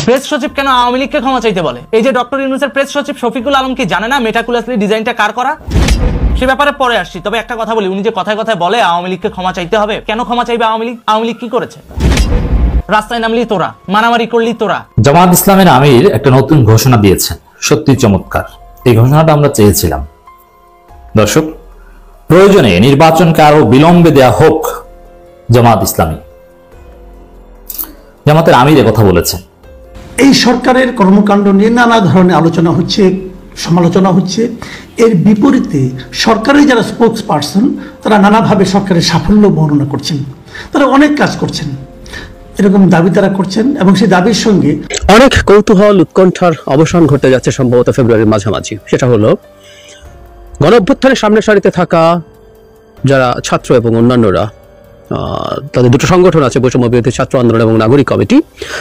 Press সচিব কেন আওয়ামী লীগকে ক্ষমা চাইতে বলে? এই যে ডক্টর ইউনূসের প্রেস সচিব শফিকুল আলম কি জানে না মেটাকুলাসলি ডিজাইনটা কার করা? সে ব্যাপারে পরে আসছি, তবে একটা কথা বলি, উনি যে কথায় কথায় বলে আওয়ামী লীগকে ক্ষমা চাইতে হবে, কেন ক্ষমা চাইবে আওয়ামী লীগ? আওয়ামী লীগ কি করেছে? রাস্তায় নামলি তোরা, মারামারি করলি তোরা। জামাত ইসলামের আমির একটা নতুন ঘোষণা দিয়েছেন, সত্যি চমৎকার। এই ঘোষণাটা আমরা চেয়েছিলাম। দর্শক, প্রয়োজনে নির্বাচনকে আরো বিলম্বে দেয়া হোক। জামাত ইসলামী জামাতের আমির কথা বলেছেন। এই সরকারের কর্মকাণ্ড নিয়ে নানা ধরনের আলোচনা হচ্ছে, সমালোচনা হচ্ছে। এর বিপরীতে সরকারের যারা স্পোক্স পার্সন তারা নানাভাবে সরকারের সাফল্য বর্ণনা করছেন, তারা অনেক কাজ করছেন, এরকম দাবি তারা করছেন। এবং সেই দাবির সঙ্গে অনেক কৌতূহল উৎকণ্ঠার অবসান ঘটতে যাচ্ছে সম্ভবত ফেব্রুয়ারির মাঝামাঝি। সেটা হলো গণ অভ্যুত্থানের সামনের সারিতে থাকা যারা ছাত্র এবং অন্যান্যরা, তাদের দুটো সংগঠন আছে, বৈষম্য বিরোধী ছাত্র আন্দোলন এবং নাগরিক কমিটি,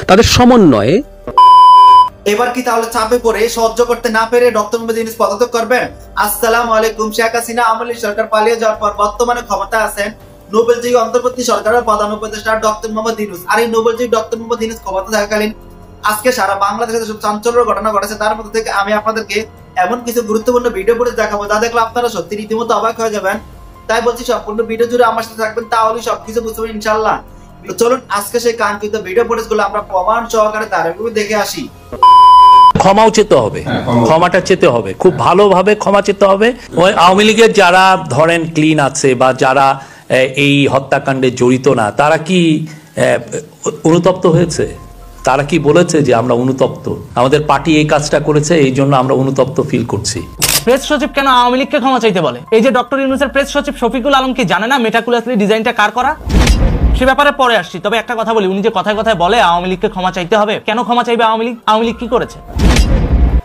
তাদের সমন্বয়ে এবার কি তাহলে চাপে পড়ে সহ্য করতে না পেরে ডক্টর মোহাম্মদ ইউনূস পদত্যাগ করবেন? আসসালামু আলাইকুম। শেখ হাসিনা আওয়ামী লীগ সরকার পালিয়ে যাওয়ার পর বর্তমানে ক্ষমতা আছেন নোবেলজয়ী অন্তর্বর্তী সরকারের প্রধান উপদেষ্টা ডক্টর মোহাম্মদ ইউনূস। আর এই নোবেলজয়ী ডক্টর মোহাম্মদ ইউনূস ক্ষমতা থাকাকালীন আজকে সারা বাংলাদেশে যেসব চাঞ্চল্যের ঘটনা ঘটেছে, তার মধ্যে থেকে আমি আপনাদেরকে এমন কিছু গুরুত্বপূর্ণ ভিডিও ফুটেজ দেখাবো যা দেখলে আপনারা সত্যি রীতিমতো অবাক হয়ে যাবেন। তাই বলছি সম্পূর্ণ ভিডিও জুড়ে আমার সাথে থাকবেন, তাহলে সবকিছু বুঝতে পারবেন ইনশাআল্লাহ। চলুন আজকে সেই কাঙ্ক্ষিত ভিডিও ফুটেজগুলো আমরা প্রমাণ সহকারে তারপরে দেখে আসি। ক্ষমাও চেতে হবে, ক্ষমাটা চেতে হবে, খুব ভালোভাবে ক্ষমা চেতে হবে। ওই আওয়ামী লীগের যারা ধরেন ক্লিন আছে বা যারা এই হত্যাকাণ্ডে জড়িত না, তারা কি অনুতপ্ত হয়েছে? তারা কি বলেছে যে আমরা অনুতপ্ত, আমাদের পার্টি এই কাজটা করেছে, এই জন্য আমরা অনুতপ্ত ফিল করছি? প্রেস সচিব কেন আওয়ামী লীগকে ক্ষমা চাইতে বলে? এই যে ডক্টর ইউনূসের প্রেস সচিব শফিকুল আলম কি জানে না মেটাকুলাসলি ডিজাইনটা কার করা? সে ব্যাপারে পরে আসছি, তবে একটা কথা বলি, উনি যে কথায় কথায় বলে আওয়ামী লীগকে ক্ষমা চাইতে হবে, কেন ক্ষমা চাইবে আওয়ামী লীগ? আওয়ামী লীগ কি করেছে?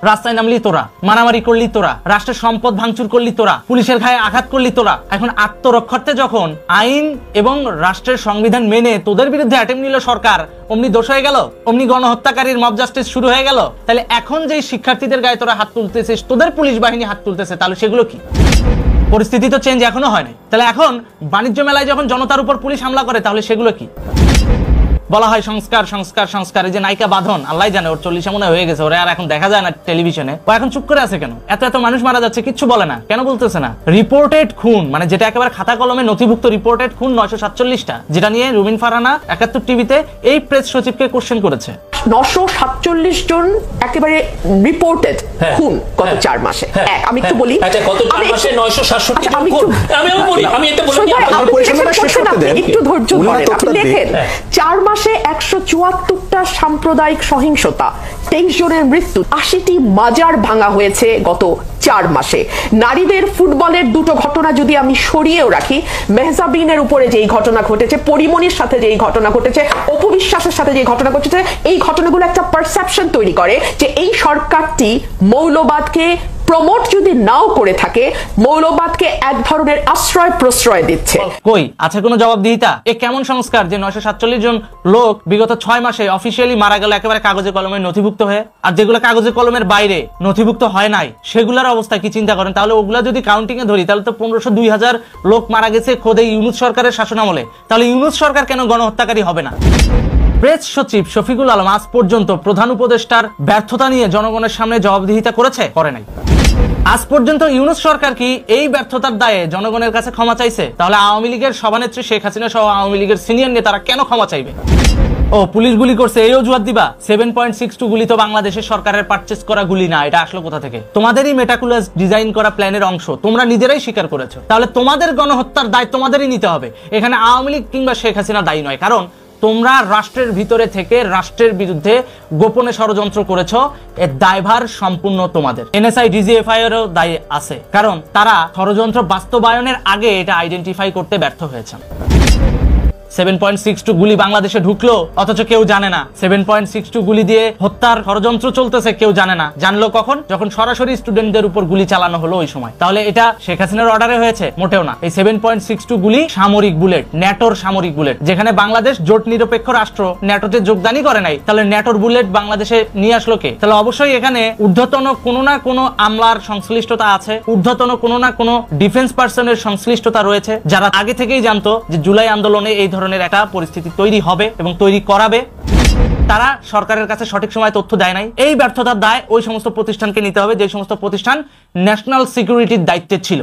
রাস্তায় নামলি তোরা, মারামারি করলি তোরা, রাষ্ট্রের সম্পদ ভাঙচুর করলি তোরা, পুলিশের গায়ে আঘাত করলি তোরা। এখন আত্মরক্ষার্থে যখন আইন এবং রাষ্ট্রের সংবিধান মেনে তোদের বিরুদ্ধে অ্যাটেম্প নিল সরকার, অমনি দোষ হয়ে গেল, অমনি গণহত্যাকারীর মব জাস্টিস শুরু হয়ে গেল। তাহলে এখন যেই শিক্ষার্থীদের গায়ে তোরা হাত তুলতেছিস, তোদের পুলিশ বাহিনী হাত তুলতেছে, তাহলে সেগুলো কি? পরিস্থিতি তো চেঞ্জ এখনো হয় নাই। তাহলে এখন বাণিজ্য মেলায় যখন জনতার উপর পুলিশ হামলা করে, তাহলে সেগুলো কি? বলা হয় সংস্কার সংস্কার সংস্কার। এই যে নায়িকা বাঁধন, আল্লাহ জানে ওর 40 মনে হয়ে গেছে, ওরা আর এখন দেখা যায় না টেলিভিশনে। ও এখন চুপ করে আছে কেন? এত এত মানুষ মারা যাচ্ছে, কিচ্ছু বলে না, কেন বলতেছে না? রিপোর্টেড খুন, মানে যেটা একেবারে খাতা কলমে নথিভুক্ত রিপোর্টেড খুন 947টা, যেটা নিয়ে রুমিন ফারহানা 71 টিভিতে এই প্রেস সচিবকে কোশ্চেন করেছে। 947 জন একেবারে রিপোর্টেড খুন গত 4 মাসে। আমি একটু বলি, আচ্ছা গত 4 মাসে 967 জন খুন, আমি এটা বলি, একটু ধৈর্য ধরেন। আপনি দেখেন 4 মাসে 174টা সাম্প্রদায়িক সহিংসতা, 23 জনের মৃত্যু, 80টি মাজার ভাঙা হয়েছে গত 4 মাসে। নারীদের ফুটবলের দুটো ঘটনা যদি আমি সরিয়েও রাখি, মেহজাবিনের উপরে যেই ঘটনা ঘটেছে, পরিমণির সাথে যেই ঘটনা ঘটেছে, অপু বিশ্বাসের সাথে যেই ঘটনা ঘটেছে, এই ঘটনাগুলো একটা পারসেপশন তৈরি করে যে এই সরকারটি মৌলবাদকে প্রমোট যদি নাও করে থাকে, মৌলবাদকে এক ধরনের আশ্রয় প্রশ্রয় দিচ্ছে। কই আছে কোনো জবাবদিহিতা? এ কেমন সংস্কার যে 947 জন লোক বিগত 6 মাসে অফিসিয়ালি মারা গেল একেবারে কাগজে কলমে নথিভুক্ত হয়ে, আর যেগুলো কাগজে কলমের বাইরে নথিভুক্ত হয় নাই সেগুলোর অবস্থা কি চিন্তা করেন? তাহলে ওগুলা যদি কাউন্টিং এ ধরি, তাহলে তো 1500-2000 লোক মারা গেছে খোদ এই ইউনূস সরকারের শাসনামলে। তাহলে ইউনূস সরকার কেন গণহত্যাকারী হবে না? প্রেস সচিব শফিকুল আলম আজ পর্যন্ত প্রধান উপদেষ্টার ব্যর্থতা নিয়ে জনগণের সামনে জবাবদিহিতা করেছে? করে নাই। আজ পর্যন্ত ইউনূস সরকার কি এই ব্যর্থতার দায়ে জনগণের কাছে ক্ষমা চাইছে? তাহলে আওয়ামী লীগের সভানেত্রী শেখ হাসিনা সহ আওয়ামী লীগের সিনিয়র নেতারা কেন ক্ষমা চাইবে? ও পুলিশ গুলি করছে এই অজুহাত দিবা? 7.62 গুলি তো বাংলাদেশের সরকারের পারচেজ করা গুলি না, এটা আসলো কোথা থেকে? তোমাদেরই মেটাকুলাস ডিজাইন করা প্ল্যানের অংশ, তোমরা নিজেরাই স্বীকার করেছো। তাহলে তোমাদের গণহত্যার দায় তোমাদেরই নিতে হবে, এখানে আওয়ামী লীগ কিংবা শেখ হাসিনা দায়ী নয়। কারণ তোমরা রাষ্ট্রের ভিতরে থেকে রাষ্ট্রের বিরুদ্ধে গোপনে ষড়যন্ত্র করেছো, এর দায়ভার সম্পূর্ণ তোমাদের। এনএসআই ডিজিএফআই এরও দায় আছে, কারণ তারা ষড়যন্ত্র বাস্তবায়নের আগে এটা আইডেন্টিফাই করতে ব্যর্থ হয়েছে। 7.62 গুলি বাংলাদেশে ঢুকলো অথচ কেউ জানে না। 7.62 গুলি দিয়ে হত্যার ষড়যন্ত্র চলতেছে, কেউ জানে না। জানলো কখন? যখন সরাসরি স্টুডেন্টদের উপর গুলি চালানো হলো ওই সময়। তাহলে এটা শেখ হাসিনার অর্ডারে হয়েছে? মোটেও না। এই 7.62 গুলি সামরিক বুলেট, ন্যাটোর সামরিক বুলেট, যেখানে বাংলাদেশ জোট নিরপেক্ষ রাষ্ট্র, ন্যাটোতে যোগদানই করে নাই। তাহলে ন্যাটোর বুলেট বাংলাদেশে নিয়ে আসলো কে? তাহলে অবশ্যই এখানে ঊর্ধ্বতন কোনো না কোনো আমলার সংশ্লিষ্টতা আছে, ঊর্ধ্বতন কোনো না কোনো ডিফেন্স পার্সনের সংশ্লিষ্টতা রয়েছে, যারা আগে থেকেই জানতো যে জুলাই আন্দোলনে এই ধরনের একটা পরিস্থিতি তৈরি হবে এবং তৈরি করাবে। তারা সরকারের কাছে সঠিক সময় তথ্য দেয় নাই। এই ব্যর্থতার দায় ওই সমস্ত প্রতিষ্ঠানকে নিতে হবে যে সমস্ত প্রতিষ্ঠান ন্যাশনাল সিকিউরিটির দায়িত্বে ছিল।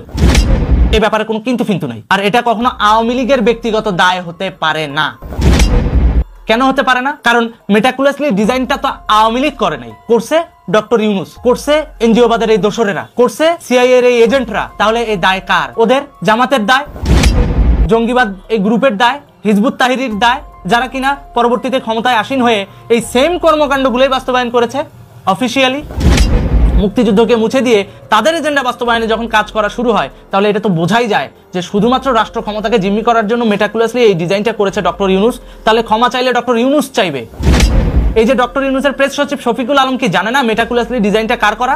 এই ব্যাপারে কোনো কিন্তু ফিন্তু নাই। আর এটা কখনো আওয়ামী লীগের ব্যক্তিগত দায় হতে পারে না। কেন হতে পারে না? কারণ মেটাকুলাসলি ডিজাইনটা তো আওয়ামী লীগ করে নাই, করছে ডক্টর ইউনূস, করছে এনজিওবাদের এই দোসরেরা, করছে সিআইএ এর এই এজেন্টরা। তাহলে এই দায় কার? ওদের? জামাতের দায়, জঙ্গিবাদ এই গ্রুপের দায়, হিজবুত তাহরির দায়, যারা কিনা পরবর্তীতে ক্ষমতায় আসীন হয়ে এই সেম কর্মকাণ্ডগুলোই বাস্তবায়ন করেছে অফিসিয়ালি। মুক্তিযুদ্ধকে মুছে দিয়ে তাদের এজেন্ডা বাস্তবায়নে যখন কাজ করা শুরু হয়, তাহলে এটা তো বোঝাই যায় যে শুধুমাত্র রাষ্ট্র ক্ষমতাকে জিম্মি করার জন্য মেটাকুলাসলি এই ডিজাইনটা করেছে ডক্টর ইউনূস। তাহলে ক্ষমা চাইলে ডক্টর ইউনূস চাইবে। এই যে ডক্টর ইউনূসের প্রেস সচিব শফিকুল আলম কি জানে না মেটাকুলাসলি ডিজাইনটা কার করা?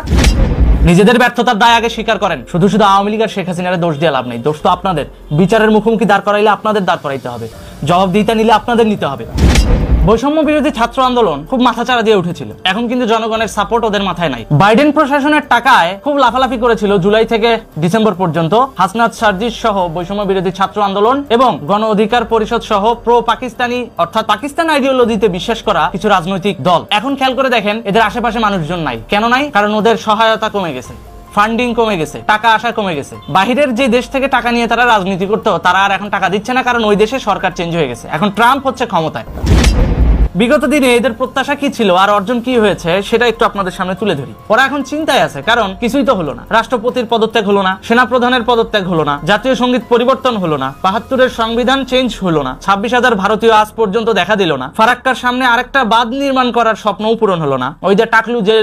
নিজেদের ব্যর্থতার দায় আগে স্বীকার করেন। শুধু শুধু আওয়ামী লীগ আর শেখ হাসিনার দোষ দিয়ে লাভ নেই। দোষ তো আপনাদের। বিচারের মুখোমুখি দাঁড় করাইলে আপনাদের দাঁড় করাইতে হবে, জবাবদিহিতা নিলে আপনাদের নিতে হবে। বৈষম্য বিরোধী ছাত্র আন্দোলন খুব মাথাচাড়া দিয়ে উঠেছিল, এখন কিন্তু জনগণের সাপোর্ট ওদের মাথায় নাই। বাইডেন প্রশাসনের টাকায় খুব লাফালাফি করেছিল জুলাই থেকে ডিসেম্বর পর্যন্ত হাসনাত সার্জিস সহ বৈষম্য বিরোধী ছাত্র আন্দোলন এবং গণ অধিকার পরিষদ সহ প্রো পাকিস্তানি অর্থাৎ পাকিস্তান আইডিওলজিতে বিশ্বাস করা কিছু রাজনৈতিক দল। এখন খেয়াল করে দেখেন এদের আশেপাশে মানুষজন নাই। কেন নাই? কারণ ওদের সহায়তা কমে গেছে, ফান্ডিং কমে গেছে, টাকা আসা কমে গেছে। বাহিরের যে দেশ থেকে টাকা নিয়ে তারা রাজনীতি করতো, তারা আর এখন টাকা দিচ্ছে না, কারণ ওই দেশে সরকার চেঞ্জ হয়ে গেছে। এখন ট্রাম্প হচ্ছে ক্ষমতায়। বিগত দিনে এদের প্রত্যাশা কি ছিল আর অর্জন কি হয়েছে সেটা একটু আপনাদের সামনে তুলে ধরি। ওরা এখন চিন্তায় আছে, কারণ কিছুই তো হলো না। রাষ্ট্রপতির পদত্যাগ হলো না, সেনাপ্রধানের পদত্যাগ হলো না, জাতীয় সঙ্গীত পরিবর্তন হলো না, ৭২-এর সংবিধান চেঞ্জ হলো না, ২৬,০০০ ভারতীয় আজ পর্যন্ত দেখা দিল না, ফারাক্কার সামনে আরেকটা বাঁধ নির্মাণ করার স্বপ্নও পূরণ হলো না। ওই যে টাকলু, যে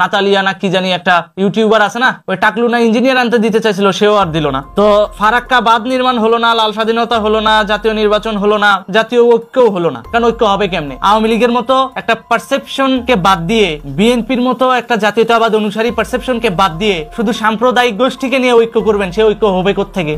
নাতালিয়া না কি জানি একটা ইউটিউবার আছে না, ওই টাকলু না ইঞ্জিনিয়ার আনতে দিতে চাইছিল, সেও আর দিল না। তো ফারাক্কা বাঁধ নির্মাণ হলো না, লাল স্বাধীনতা হলো না, জাতীয় নির্বাচন হলো না, জাতীয় ঐক্যও হলো না। কারণ ঐক্য হবে কেমনে? আওয়ামী লীগের মতো একটা পারসেপশনকে বাদ দিয়ে, বিএনপির মতো একটা জাতীয়তাবাদ অনুসারী পারসেপশনকে বাদ দিয়ে শুধু সাম্প্রদায়িক গোষ্ঠীকে নিয়ে ঐক্য করবেন, সে ঐক্য হবে কোত্থেকে?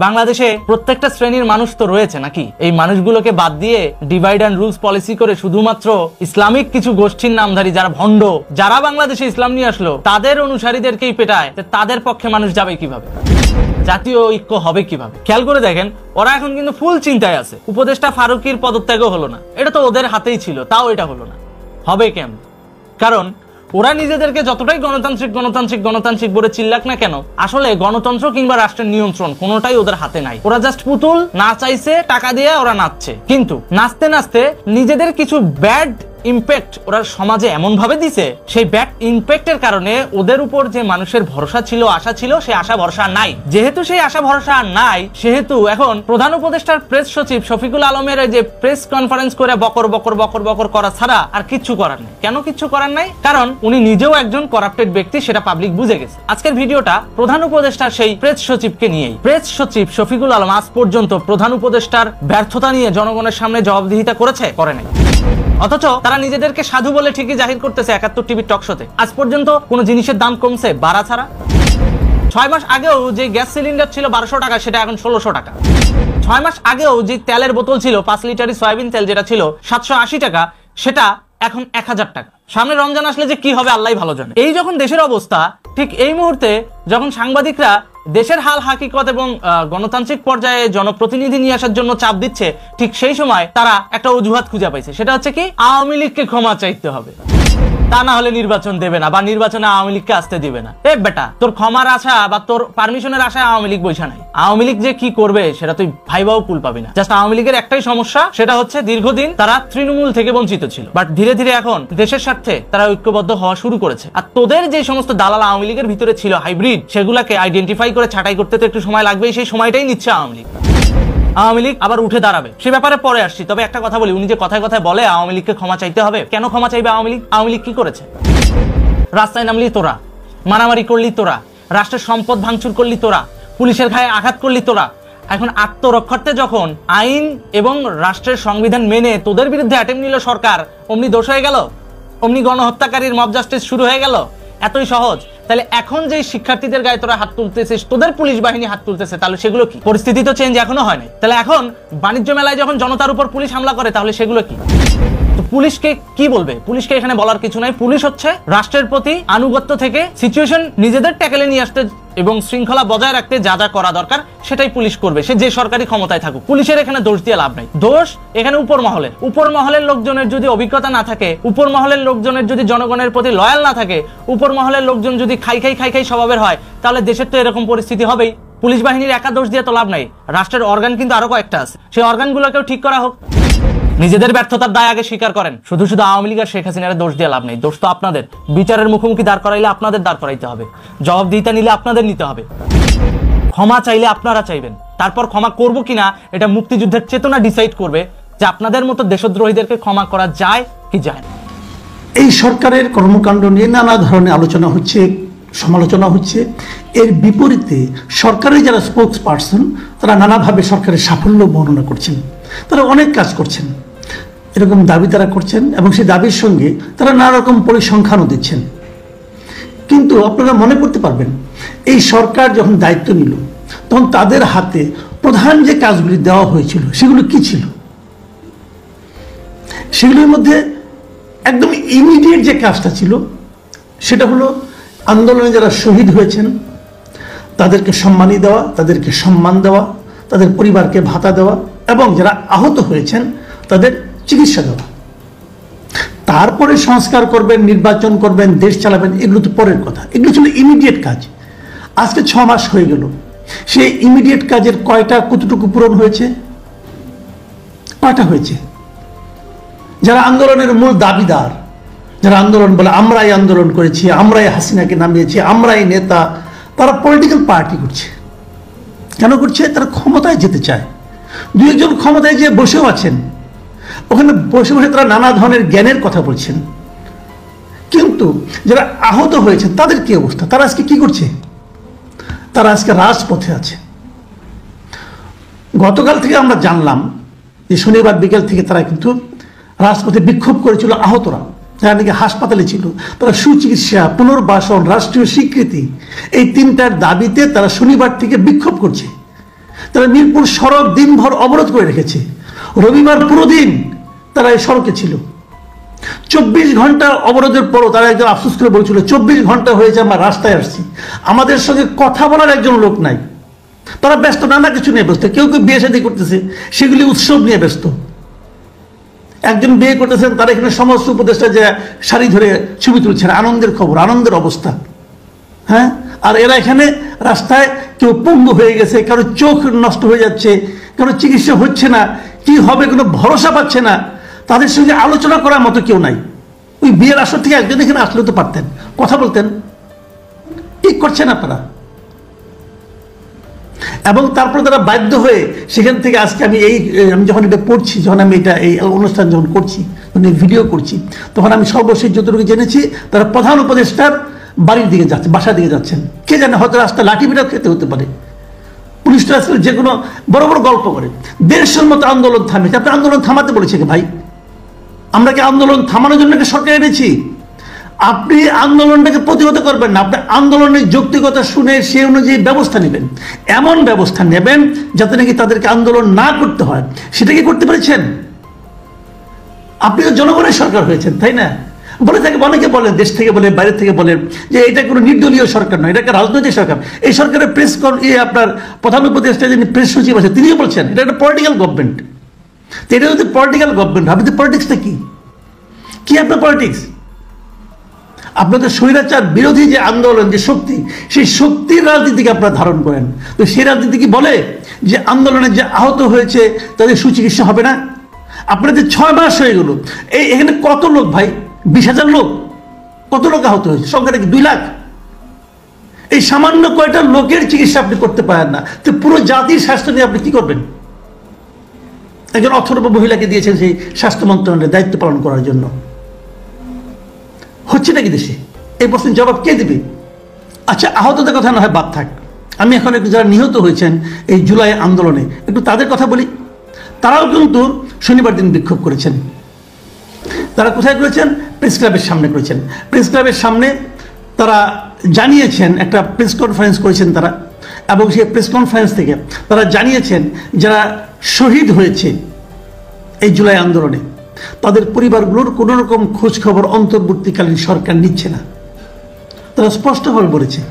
বাংলাদেশে প্রত্যেকটা শ্রেণীর মানুষ তো রয়েছে নাকি? এই মানুষগুলোকে বাদ দিয়ে ডিভাইড অ্যান্ড রুলস পলিসি করে শুধুমাত্র ইসলামিক কিছু গোষ্ঠীর নামধারী যারা ভণ্ড, যারা বাংলাদেশে ইসলাম নিয়ে আসলো, তাদের অনুসারীদেরকেই পেটায়, তাদের পক্ষে মানুষ যাবে কিভাবে? জাতীয় ঐক্য হবে কিভাবে? খেয়াল করে দেখেন, ওরা এখন কিন্তু ফুল চিন্তায় আছে। উপদেষ্টা ফারুকির পদত্যাগও হলো না, এটা তো ওদের হাতেই ছিল, তাও এটা হলো না। হবে কেন? কারণ ওরা নিজেদেরকে যতটাই গণতান্ত্রিক গণতান্ত্রিক গণতান্ত্রিক বলে চিল্লাক না কেন, আসলে গণতন্ত্র কিংবা রাষ্ট্রের নিয়ন্ত্রণ কোনোটাই ওদের হাতে নাই। ওরা জাস্ট পুতুল, না চাইছে টাকা দিয়ে ওরা নাচছে। কিন্তু নাচতে নাচতে নিজেদের কিছু ব্যাড ইম্প্যাক্ট ওরা সমাজে এমন ভাবে দিছে, সেই ব্যাড ইম্প্যাক্টের কারণে ওদের উপর যে মানুষের ভরসা ছিল, আশা ছিল, সেই আশা ভরসা নাই। যেহেতু সেই আশা ভরসা নাই, সেহেতু এখন প্রধান উপদেষ্টার প্রেস সচিব শফিকুল আলমের যে প্রেস কনফারেন্স করে বকর বকর বকর বকর করা ছাড়া আর কিচ্ছু করার নেই। কেন কিচ্ছু করার নাই? কারণ উনি নিজেও একজন করাপ্টেড ব্যক্তি, সেটা পাবলিক বুঝে গেছে। আজকের ভিডিওটা প্রধান উপদেষ্টার সেই প্রেস সচিবকে নিয়েই। প্রেস সচিব শফিকুল আলম আজ পর্যন্ত প্রধান উপদেষ্টার ব্যর্থতা নিয়ে জনগণের সামনে জবাবদিহিতা করেছে? করে নাই। অথচ তারা নিজেদেরকে সাধু বলে ঠিকই জাহির করতেছে ৭১ টিভির টক শোতে। আজ পর্যন্ত কোনো জিনিসের দাম কমছে বাড়া ছাড়া? ৬ মাস আগেও যে গ্যাস সিলিন্ডার ছিল ১২০০ টাকা, সেটা এখন ১৬০০ টাকা। ৬ মাস আগেও যে তেলের বোতল ছিল ৫ লিটারি সয়াবিন তেল, যেটা ছিল ৭৮০ টাকা, সেটা এখন ১০০০ টাকা। সামনে রমজান আসলে যে কি হবে আল্লাহই ভালো জানে। এই যখন দেশের অবস্থা, ঠিক এই মুহূর্তে যখন সাংবাদিকরা দেশের হাল হাকিকত এবং গণতান্ত্রিক পর্যায়ে জনপ্রতিনিধি নিয়ে আসার জন্য চাপ দিচ্ছে, ঠিক সেই সময় তারা একটা অজুহাত খুঁজে পাইছে। সেটা হচ্ছে কি? আওয়ামী লীগকে ক্ষমা চাইতে হবে, তা না হলে নির্বাচন দেবে না, বা নির্বাচনে আওয়ামী লীগকে আসতে দিবে না। এ বেটা, তোর ক্ষমার আশা বা তোর পারমিশনের আশায় আওয়ামী লীগ বৈশা নাই। আওয়ামী লীগ যে কি করবে সেটা তুই ভাইবাও কুল পাবি না। জাস্ট আওয়ামী লীগের একটাই সমস্যা, সেটা হচ্ছে দীর্ঘদিন তারা তৃণমূল থেকে বঞ্চিত ছিল, বাট ধীরে ধীরে এখন দেশের স্বার্থে তারা ঐক্যবদ্ধ হওয়া শুরু করেছে। আর তোদের যে সমস্ত দালাল আওয়ামী লীগের ভিতরে ছিল হাইব্রিড, সেগুলাকে আইডেন্টিফাই করে ছাঁটাই করতে তো একটু সময় লাগবেই। সেই সময়টাই নিচ্ছে আওয়ামী লীগ। আওয়ামী লীগ আবার উঠে দাঁড়াবে, সে ব্যাপারে পরে আসছি। তবে একটা কথা বলি, উনি যে কথায় কথায় বলে আওয়ামী লীগকে ক্ষমা চাইতে হবে, কেন ক্ষমা চাইবে আওয়ামী লীগ? আওয়ামী লীগ কি করেছে? রাস্তায় নামলি তোরা, মারামারি করলি তোরা, রাষ্ট্রের সম্পদ ভাঙচুর করলি তোরা, পুলিশের গায়ে আঘাত করলি তোরা। এখন আত্মরক্ষার্থে যখন আইন এবং রাষ্ট্রের সংবিধান মেনে তোদের বিরুদ্ধে অ্যাটেম্প নিল সরকার, অমনি দোষ হয়ে গেল, অমনি গণহত্যাকারীর মব জাস্টিস শুরু হয়ে গেল। এতই সহজ। তাহলে এখন যে শিক্ষার্থীদের গায়ে তোরা হাত তুলতেছিস, তোদের পুলিশ বাহিনী হাত তুলতেছে, তাহলে সেগুলো কি? পরিস্থিতি তো চেঞ্জ এখনো হয় নাই। তাহলে এখন বাণিজ্য মেলায় যখন জনতার উপর পুলিশ হামলা করে, তাহলে সেগুলো কি? তো পুলিশকে কি বলবে? পুলিশকে এখানে বলার কিছু নাই। পুলিশ হচ্ছে রাষ্ট্রের প্রতি আনুগত্য থেকে সিচুয়েশন নিজেদের ট্যাকেলে নিয়ে আসতে এবং শৃঙ্খলা বজায় রাখতে যা যা করা দরকার সেটাই পুলিশ করবে, সে যে সরকারি ক্ষমতায় থাকুক। পুলিশের এখানে দোষ দিয়ে লাভ নাই। দোষ এখানে উপর মহলের লোকজনের যদি অভিজ্ঞতা না থাকে, উপর মহলের লোকজনের যদি জনগণের প্রতি লয়াল না থাকে, উপর মহলের লোকজন যদি খাই স্বভাবের হয়, তাহলে দেশের তো এরকম পরিস্থিতি হবেই। পুলিশ বাহিনীর একা দোষ দিয়ে তো লাভ নাই। রাষ্ট্রের অর্গান কিন্তু আরো কয়েকটা আছে, সেই অর্গানগুলোকেও ঠিক করা হোক। নিজেদের ব্যর্থতার দায় আগে স্বীকার করেন। শুধু আওয়ামী লীগ আর শেখ হাসিনার দোষ দিয়ে লাভ নেই। দোষ তো আপনাদের। বিচারের মুখোমুখি দাঁড় করাইলে আপনাদের দাঁড় করাইতে হবে, জবাবদিহিতা নিলে আপনাদের নিতে হবে, ক্ষমা চাইলে আপনারা চাইবেন। তারপর ক্ষমা করব কিনা এটা মুক্তিযুদ্ধের চেতনা ডিসাইড করবে যে আপনাদের মতো দেশদ্রোহীদেরকে ক্ষমা করা যায় কি যায় না। এই সরকারের কর্মকাণ্ড নিয়ে নানা ধরনের আলোচনা হচ্ছে, সমালোচনা হচ্ছে। এর বিপরীতে সরকারের যারা স্পোক্স পার্সন তারা নানাভাবে সরকারের সাফল্য বর্ণনা করছেন। তারা অনেক কাজ করছেন, এরকম দাবি তারা করছেন এবং সেই দাবির সঙ্গে তারা নানা রকম পরিসংখ্যানও দিচ্ছেন। কিন্তু আপনারা মনে করতে পারবেন, এই সরকার যখন দায়িত্ব নিল তখন তাদের হাতে প্রধান যে কাজগুলি দেওয়া হয়েছিল সেগুলো কি ছিল? সেগুলির মধ্যে একদম ইমিডিয়েট যে কাজটা ছিল সেটা হলো আন্দোলনে যারা শহীদ হয়েছেন তাদেরকে সম্মানী দেওয়া, তাদেরকে সম্মান দেওয়া, তাদের পরিবারকে ভাতা দেওয়া এবং যারা আহত হয়েছেন তাদের চিকিৎসা দেওয়া। তারপরে সংস্কার করবেন, নির্বাচন করবেন, দেশ চালাবেন, এগুলো তো পরের কথা। এগুলো ছিল ইমিডিয়েট কাজ। আজকে 6 মাস হয়ে গেল, সেই ইমিডিয়েট কাজের কতটুকু পূরণ হয়েছে? কয়টা হয়েছে? যারা আন্দোলনের মূল দাবিদার, যারা আন্দোলন বলে আমরাই আন্দোলন করেছি, আমরাই হাসিনাকে নামিয়েছি, আমরাই নেতা, তারা পলিটিক্যাল পার্টি করছে। কেন করছে? তারা ক্ষমতায় যেতে চায়। 2-1 ক্ষমতায় যে বসেও আছেন, ওখানে বসে বসে তারা নানা ধরনের জ্ঞানের কথা বলছেন। কিন্তু যারা আহত হয়েছেন তাদের কি অবস্থা? তারা আজকে কি করছে? তারা আজকে রাজপথে আছে। গতকাল থেকে আমরা জানলাম যে শনিবার বিকেল থেকে তারা কিন্তু রাজপথে বিক্ষোভ করেছিল আহতরা, যারা নাকি হাসপাতালে ছিল। তারা সুচিকিৎসা, পুনর্বাসন, রাষ্ট্রীয় স্বীকৃতি, এই 3টার দাবিতে তারা শনিবার থেকে বিক্ষোভ করছে। তারা মিরপুর সড়ক দিনভর অবরোধ করে রেখেছে। রবিবার পুরো দিন তারা এই সড়কে ছিল। 24 ঘন্টা অবরোধের পরও তারা একজন আফসোস করে বলছিল 24 ঘন্টা হয়েছে আমরা রাস্তায় আসছি, আমাদের সঙ্গে কথা বলার একজন লোক নাই। তারা ব্যস্ত, নানা কিছু নিয়ে ব্যস্ত। কেউ কেউ বিয়ে শাদী করতেছে, সেগুলি উৎসব নিয়ে ব্যস্ত। একজন বিয়ে করতেছেন, তারা এখানে সমস্ত উপদেষ্টা যে শাড়ি ধরে ছবি তুলছেন, আনন্দের খবর, আনন্দের অবস্থা। হ্যাঁ, আর এরা এখানে রাস্তায় কেউ পঙ্গু হয়ে গেছে, কারো চোখ নষ্ট হয়ে যাচ্ছে, কারো চিকিৎসা হচ্ছে না, কি হবে কোনো ভরসা পাচ্ছে না। তাদের সঙ্গে আলোচনা করার মতো কেউ নাই। ওই বিয়ের আসর থেকে একজন এখানে আসলেও তো পারতেন, কথা বলতেন। ঠিক করছেন আপনারা। এবং তারপরে তারা বাধ্য হয়ে সেখান থেকে আজকে আমি যখন এটা পড়ছি, যখন আমি এই অনুষ্ঠান যখন করছি, ভিডিও করছি, তখন আমি সর্বশেষ যতটুকু জেনেছি তারা প্রধান উপদেষ্টার বাড়ির দিকে যাচ্ছে, বাসার দিকে যাচ্ছেন। কে জানে, হয়তো রাস্তা লাঠি পিটা খেতে হতে পারে। পুলিশটা আসলে যে কোনো বড় বড় গল্প করে। 150-এর মতো আন্দোলন থামিয়েছে। আপনি আন্দোলন থামাতে বলেছে কি ভাই? আমরা কি আন্দোলন থামানোর জন্য সরকার এনেছি? আপনি আন্দোলনটাকে প্রতিহত করবেন না, আপনি আন্দোলনের যৌক্তিকতা শুনে সে অনুযায়ী ব্যবস্থা নেবেন। এমন ব্যবস্থা নেবেন যাতে নাকি তাদেরকে আন্দোলন না করতে হয়। সেটা কি করতে পেরেছেন? আপনি তো জনগণের সরকার হয়েছেন, তাই না? বলে থাকে, অনেকে বলেন, দেশ থেকে বলেন, বাইরে থেকে বলেন যে এটা কোনো নির্দলীয় সরকার নয়, এটা একটা রাজনৈতিক সরকার। এই সরকারের আপনার প্রধান উপদেষ্টা যিনি প্রেস সচিব আছে তিনিও বলছেন এটা একটা পলিটিক্যাল গভর্নমেন্ট। তো এটা যদি পলিটিক্যাল গভর্নমেন্ট, আপনি পলিটিক্সটা কি আপনার পলিটিক্স? আপনাদের স্বৈরাচার বিরোধী যে আন্দোলন, যে শক্তি, সেই শক্তির রাজনীতিকে আপনারা ধারণ করেন। তো সেই রাজনীতি কি বলে যে আন্দোলনে যে আহত হয়েছে তাদের সুচিকিৎসা হবে না? আপনাদের 6 মাস হয়ে গেল, এখানে কত লোক ভাই? 20,000 লোক। কত লোক আহত হয়েছে? সংখ্যাটা কি 2 লাখ? এই সামান্য কয়টা লোকের চিকিৎসা আপনি করতে পারেন না, তো পুরো জাতির স্বাস্থ্য নিয়ে আপনি কি করবেন? একজন অথর্ব মহিলাকে দিয়েছেন সেই স্বাস্থ্য মন্ত্রণালয়ের দায়িত্ব পালন করার জন্য। হচ্ছে নাকি দেশে? এই প্রশ্নের জবাব কে দেবে? আচ্ছা, আহতদের কথা না হয় বাদ থাক, আমি এখন একটু যারা নিহত হয়েছেন এই জুলাই আন্দোলনে একটু তাদের কথা বলি। তারাও কিন্তু শনিবার দিন বিক্ষোভ করেছেন। তারা কোথায় করেছেন? প্রেস ক্লাবের সামনে করেছেন। প্রেস ক্লাবের সামনে তারা জানিয়েছেন, একটা প্রেস কনফারেন্স করেছেন তারা, এবং সেই প্রেস কনফারেন্স থেকে তারা জানিয়েছেন যারা শহীদ হয়েছে এই জুলাই আন্দোলনে, তাদের পরিবারগুলোর কোনো রকম খোঁজ খবর অন্তর্বর্তীকালীন সরকার নিচ্ছে না। তারা স্পষ্টভাবে বলেছে,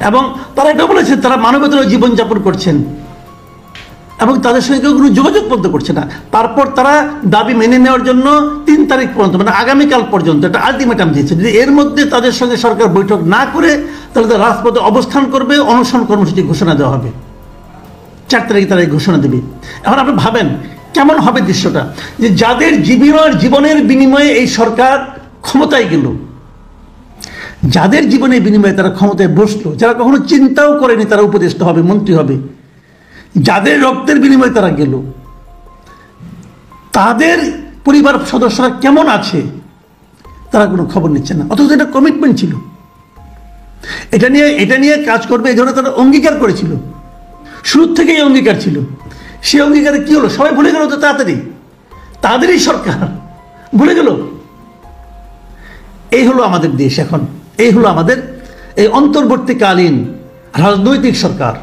এবং তারা এটা বলেছে তারা মানবতার জীবনযাপন করছেন এবং তাদের সঙ্গে কেউ কোনো যোগাযোগ বন্ধ করছে না। তারপর তারা দাবি মেনে নেওয়ার জন্য 3 তারিখ পর্যন্ত, মানে আগামীকাল পর্যন্ত একটা আলটিমেটাম দিয়েছে। যদি এর মধ্যে তাদের সঙ্গে সরকার বৈঠক না করে তাহলে তারা রাজপথে অবস্থান করবে, অনশন কর্মসূচি ঘোষণা দেওয়া হবে। 4 তারিখে তারা এই ঘোষণা দেবে। এখন আপনি ভাবেন কেমন হবে দৃশ্যটা, যে যাদের জীবনের বিনিময়ে এই সরকার ক্ষমতায় গেল, যাদের জীবনের বিনিময়ে তারা ক্ষমতায় বসলো, যারা কখনো চিন্তাও করেনি তারা উপদেষ্টা হবে, মন্ত্রী হবে, যাদের রক্তের বিনিময়ে তারা গেল, তাদের পরিবার সদস্যরা কেমন আছে তারা কোনো খবর নিচ্ছে না। অথচ এটা কমিটমেন্ট ছিল, এটা নিয়ে কাজ করবে এই ধরনের তারা অঙ্গীকার করেছিল, শুরু থেকেই অঙ্গীকার ছিল। সেই অঙ্গীকারে কি হলো? সবাই ভুলে গেল তো তাড়াতাড়ি, তাদেরই সরকার ভুলে গেল। এই হলো আমাদের দেশ এখন, এই হলো আমাদের এই অন্তর্বর্তীকালীন রাজনৈতিক সরকার।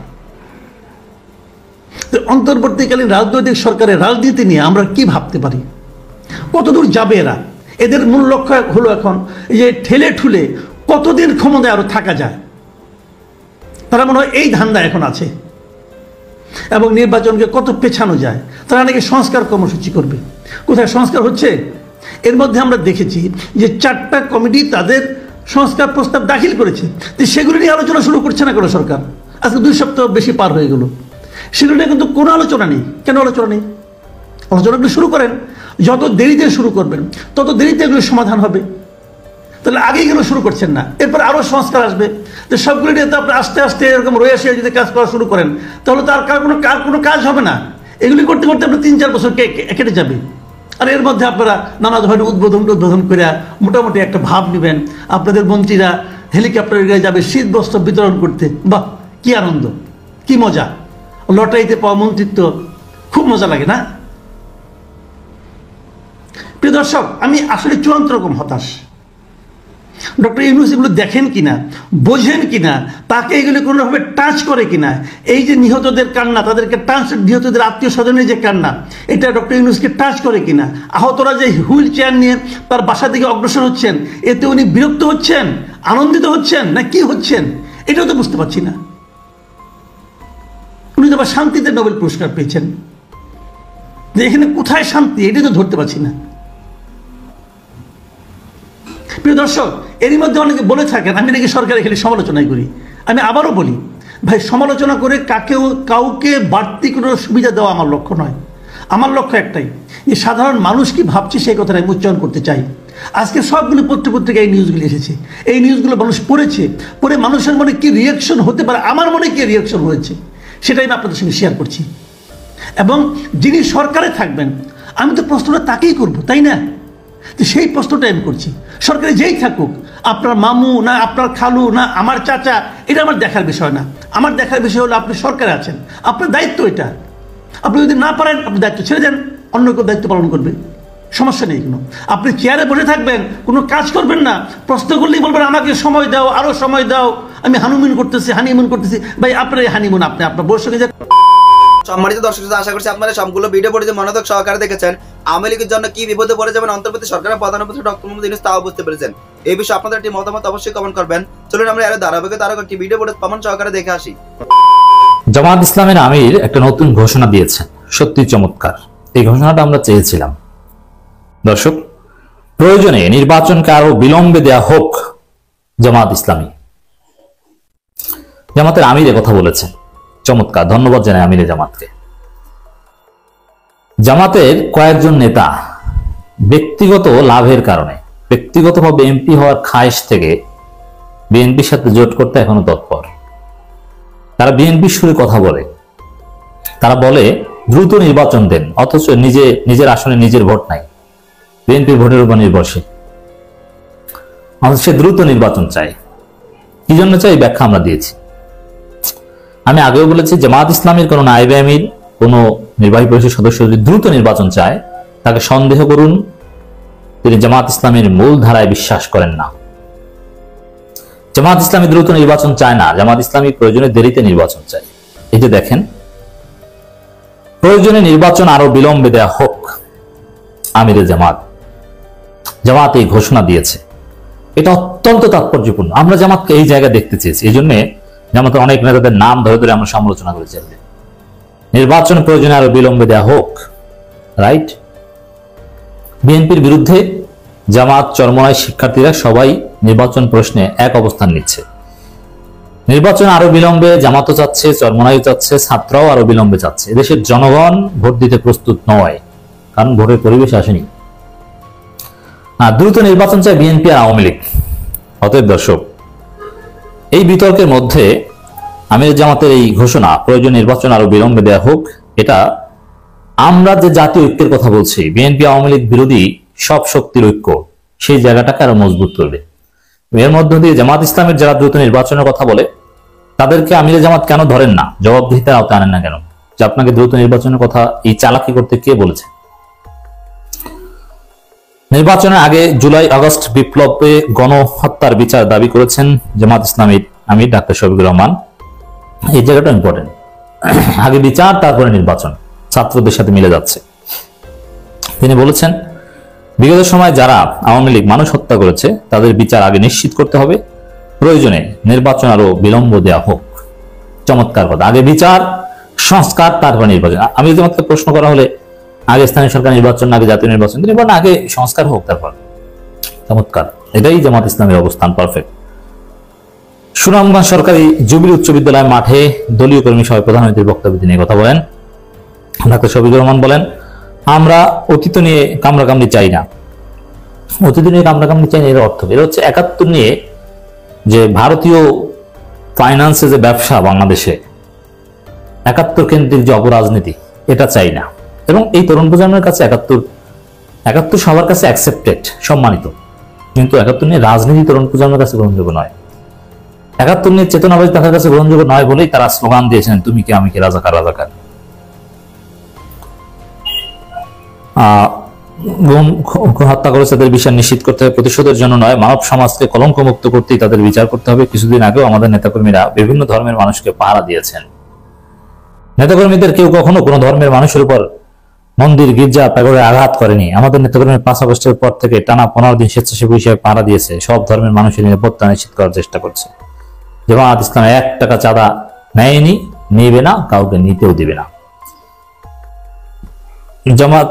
অন্তর্বর্তীকালীন রাজনৈতিক সরকারের রাজনীতি নিয়ে আমরা কি ভাবতে পারি? কতদূর যাবে এরা? এদের মূল লক্ষ্য হলো এখন যে ঠেলে ঠুলে কতদিন ক্ষমতায় আরো থাকা যায়, তারা মনে হয় এই ধান্দা এখন আছে, এবং নির্বাচনকে কত পেছানো যায়। তারা নাকি সংস্কার কর্মসূচি করবে। কোথায় সংস্কার হচ্ছে? এর মধ্যে আমরা দেখেছি যে 4টা কমিটি তাদের সংস্কার প্রস্তাব দাখিল করেছে, তো সেগুলো নিয়ে আলোচনা শুরু করছে না কোনো সরকার। আজকে 2 সপ্তাহ বেশি পার হয়ে গেল, সেগুলো নিয়ে কিন্তু কোনো আলোচনা নেই। কেন আলোচনা নেই? আলোচনাগুলো শুরু করেন, যত দেরিতে শুরু করবেন তত দেরিতে এগুলো সমাধান হবে। তাহলে আগে এগুলো শুরু করছেন না, এরপর আরও সংস্কার আসবে, তো সবগুলো নিয়ে তো আপনি আস্তে আস্তে এরকম রয়ে আসে যদি কাজ করা শুরু করেন তাহলে তো আর কোনো কাজ হবে না। এগুলি করতে করতে আপনার 3-4 বছর কেটে যাবে। আর এর মধ্যে আপনারা নানা ধরনের উদ্বোধন করে মোটামুটি একটা ভাব নেবেন। আপনাদের মন্ত্রীরা হেলিকপ্টারে গায়ে যাবে শীত বস্ত্র বিতরণ করতে। বাহ, কি আনন্দ, কি মজা! লটারিতে পাওয়া মন্ত্রিত্ব খুব মজা লাগে না? প্রিয় দর্শক, আমি আসলে চূড়ান্ত রকম হতাশ। ডক্টর ইউনূস এগুলো দেখেন কিনা, বোঝেন কিনা, তাকে এগুলো কোনোভাবে টাচ করে কিনা, এই যে নিহতদের কান্না, তাদেরকে টাচ, নিহতদের আত্মীয় স্বজনের যে কান্না, এটা ডক্টর ইউনূসকে টাচ করে কিনা, আহতরা যে হুইল চেয়ার নিয়ে তার বাসা থেকে অগ্রসর হচ্ছেন, এতে উনি বিরক্ত হচ্ছেন, আনন্দিত হচ্ছেন, না কি হচ্ছেন, এটাও তো বুঝতে পারছি না। উনি তো আবার শান্তিতে নোবেল পুরস্কার পেয়েছেন, যে এখানে কোথায় শান্তি এটাই তো ধরতে পারছি না। প্রিয় দর্শক, এরই মধ্যে অনেকে বলে থাকেন আমি নাকি সরকারের খালি সমালোচনাই করি। আমি আবারও বলি, ভাই, সমালোচনা করে কাউকে বাড়তি কোনো সুবিধা দেওয়া আমার লক্ষ্য নয়। আমার লক্ষ্য একটাই, যে সাধারণ মানুষ কি ভাবছে সেই কথাটা আমি উচ্চারণ করতে চাই। আজকে সবগুলো পত্রিকায় এই নিউজগুলো এসেছে, এই নিউজগুলো মানুষ পড়েছে, পড়ে মানুষের মনে কি রিয়াকশন হতে পারে, আমার মনে কি রিয়াকশন হয়েছে সেটাই আমি আপনাদের সঙ্গে শেয়ার করছি। এবং যিনি সরকারে থাকবেন আমি তো প্রশ্নটা তাকেই করব, তাই না? তো সেই প্রশ্নটা আমি করছি, সরকারে যেই থাকুক, আপনার মামু না আপনার খালু না আমার চাচা, এটা আমার দেখার বিষয় না। আমার দেখার বিষয় হলো আপনি সরকারে আছেন, আপনার দায়িত্ব এটা। আপনি যদি না পারেন আপনি দায়িত্ব ছেড়ে দেন, অন্য কেউ দায়িত্ব পালন করবে, সমস্যা নেই কোনো। আপনি চেয়ারে বসে থাকবেন, কোনো কাজ করবেন না, প্রশ্ন করলেই বলবেন আমাকে সময় দাও, আরো সময় দাও, আমি হানিমুন করতেছি। ভাই, আপনার এই হানিমুন আপনি আপনার বউর সঙ্গে। সম্মানিত দর্শক, আশা করছি আপনারা সবগুলো ভিডিও পড়ে মনোযোগ সহকারে দেখেছেন। আওয়ামী লীগের জন্য কি বিপদে পড়ে যাবেন অন্তর্বর্তী সরকারের প্রধান উপদেষ্টা ডক্টর মোহাম্মদ ইউনূস, তাও বুঝতে পেরেছেন। এই বিষয়ে আপনাদের একটি মতামত অবশ্যই কমেন্ট করবেন। চলুন আমরা আরো ধারাবাহিকতা আরো একটি ভিডিও পড়ে প্রমাণ সহকারে দেখে আসি। জামাত ইসলামের আমির একটা নতুন ঘোষণা দিয়েছেন, সত্যি চমৎকার। এই ঘোষণাটা আমরা চেয়েছিলাম। দর্শক, প্রয়োজনে নির্বাচনকে আরো বিলম্বে দেয়া হোক। জামাত ইসলামী, জামাতের আমির কথা বলেছেন, চমৎকার, ধন্যবাদ জানাই আমিরে জামাতকে। জামাতের কয়েকজন নেতা ব্যক্তিগত লাভের কারণে, ব্যক্তিগতভাবে এমপি হওয়ার খায়েশ থেকে বিএনপির সাথে জোট করতে এখনো তৎপর। তারা বিএনপির সুরে কথা বলে, তারা বলে দ্রুত নির্বাচন দেন, অথচ নিজের আসনে নিজের ভোট নাই, বিএনপির ভোটের উপর নির্ভরশীল, অথচ সে দ্রুত নির্বাচন চায়। কি জন্য চাই ব্যাখ্যা আমরা দিয়েছি। আমি আগেও বলেছি, জামাত ইসলামের কোন নায়েবে আমির, কোন নির্বাহী পরিষদ সদস্য যদি দ্রুত নির্বাচন চায়, তাকে সন্দেহ করুন, তিনি জামাত ইসলামের মূল ধারায় বিশ্বাস করেন না। জামাত ইসলামী দ্রুত নির্বাচন চায় না, জামাত ইসলামী প্রয়োজনে দেরিতে নির্বাচন চায়। এই যে দেখেন, প্রয়োজনে নির্বাচন আরো বিলম্বে দেয়া হোক, আমিরে জামাত এই ঘোষণা দিয়েছে, এটা অত্যন্ত তাৎপর্যপূর্ণ। আমরা জামাতকে এই জায়গায় দেখতে চেয়েছি, এই জন্য জামাতের অনেক নেতাদের নাম ধরে ধরে আমরা সমালোচনা করেছি। নির্বাচন প্রয়োজনে আরো বিলম্বে দেওয়া হোক, রাইট? বিএনপির বিরুদ্ধে জামাত, চরমনাই, শিক্ষার্থীরা সবাই নির্বাচন প্রশ্নে এক অবস্থান নিচ্ছে। নির্বাচন আরো বিলম্বে জামাতও চাচ্ছে, চরমনাইও চাচ্ছে, ছাত্ররাও আরো বিলম্বে চাচ্ছে। এদেশের জনগণ ভোট দিতে প্রস্তুত নয়, কারণ ভোটের পরিবেশ আসেনি। দ্রুত নির্বাচন চায় বিএনপি আর আওয়ামী লীগ। অতএব দর্শক, এই বিতর্কের মধ্যে আমির জামাতের এই ঘোষণা প্রয়োজন নির্বাচন আরো বিলম্বে দেওয়া হোক, এটা আমরা যে জাতীয় ঐক্যের কথা বলছি, বিএনপি আওয়ামী লীগ বিরোধী সব শক্তির ঐক্য, সেই জায়গাটাকে আরো মজবুত করবে। এর মধ্য দিয়ে জামাত ইসলামের যারা দ্রুত নির্বাচনের কথা বলে তাদেরকে আমির জামাত কেন ধরেন না, জবাবদিহিতার আওতায় আনেন না কেন, যে আপনাকে দ্রুত নির্বাচনের কথা এই চালাকি করতে কে বলেছে? নির্বাচনের আগে জুলাই আগস্ট বিপ্লবে গণহত্যার বিচার দাবি করেছেন জামাত ইসলামীর আমির ডাক্তার শফিকুর রহমান। এই জায়গাটা ইম্পর্টেন্ট। আগে বিচার, তারপরে নির্বাচন, ছাত্রদের সাথে মিলে যাচ্ছে। তিনি বলেছেন, বিগত সময় যারা আওয়ামী লীগ মানুষ হত্যা করেছে তাদের বিচার আগে নিশ্চিত করতে হবে, প্রয়োজনে নির্বাচন আরো বিলম্ব দেওয়া হোক। চমৎকার কথা। আগে বিচার, সংস্কার, তারপর নির্বাচন। আমি জামাতকে প্রশ্ন করা হলে আগে স্থানীয় সরকার নির্বাচন, আগে জাতীয় নির্বাচন, তিনি বলেন আগে সংস্কার হোক তারপর। চমৎকার, এটাই জামাত ইসলামের অবস্থান, পারফেক্ট। সুনামগঞ্জ সরকারি জুবিলি উচ্চ বিদ্যালয় মাঠে দলীয় কর্মী সভায় প্রধানমন্ত্রীর বক্তব্য তিনি কথা বলেন। ডাক্তার শফিকুর রহমান বলেন, আমরা অতীত নিয়ে কামড়াকামড়ি চাই না। অতীত নিয়ে কামড়াকামড়ি চাই না, এর অর্থ এর হচ্ছে ৭১ নিয়ে যে ভারতীয় ফাইন্যান্সে যে ব্যবসা বাংলাদেশে, ৭১ কেন্দ্রিক যে অপরাজনীতি, এটা চাই না। এবং এই তরুণ প্রজন্মের কাছে ৭১ সবার কাছে অ্যাকসেপ্টেড, সম্মানিত, কিন্তু ৭১ নিয়ে রাজনীতি তরুণ প্রজন্মের কাছে গ্রহণযোগ্য নয়। ৭১ নিয়ে চেতনাবাদী তাদের কাছে গ্রহণযোগ্য নয় বলেই তারা স্লোগান দিয়েছেন, তুমি কি আমি কি, রাজাকার রাজাকার। হত্যা করেছে তাদের বিচার নিশ্চিত করতে হবে, প্রতিশোধের জন্য নয়, মানব সমাজকে কলঙ্কমুক্ত করতেই তাদের বিচার করতে হবে। কিছুদিন আগেও আমাদের নেতাকর্মীরা বিভিন্ন ধর্মের মানুষকে পাহারা দিয়েছেন। নেতাকর্মীদের কেউ কখনো কোনো ধর্মের মানুষের উপর মন্দির, গির্জা, প্যাগোডায় আঘাত করেনি। আমাদের নেতাকর্মীর ৫ আগস্টের পর থেকে টানা ১৫ দিন স্বেচ্ছাসেবী হিসেবে পাহারা দিয়েছে, সব ধর্মের মানুষের নিরাপত্তা নিশ্চিত করার চেষ্টা করছে। জামাত ইসলাম ১ টাকা চাঁদা নেয়নি, নেবে না, কাউকে নিতেও দিবে না। জামাত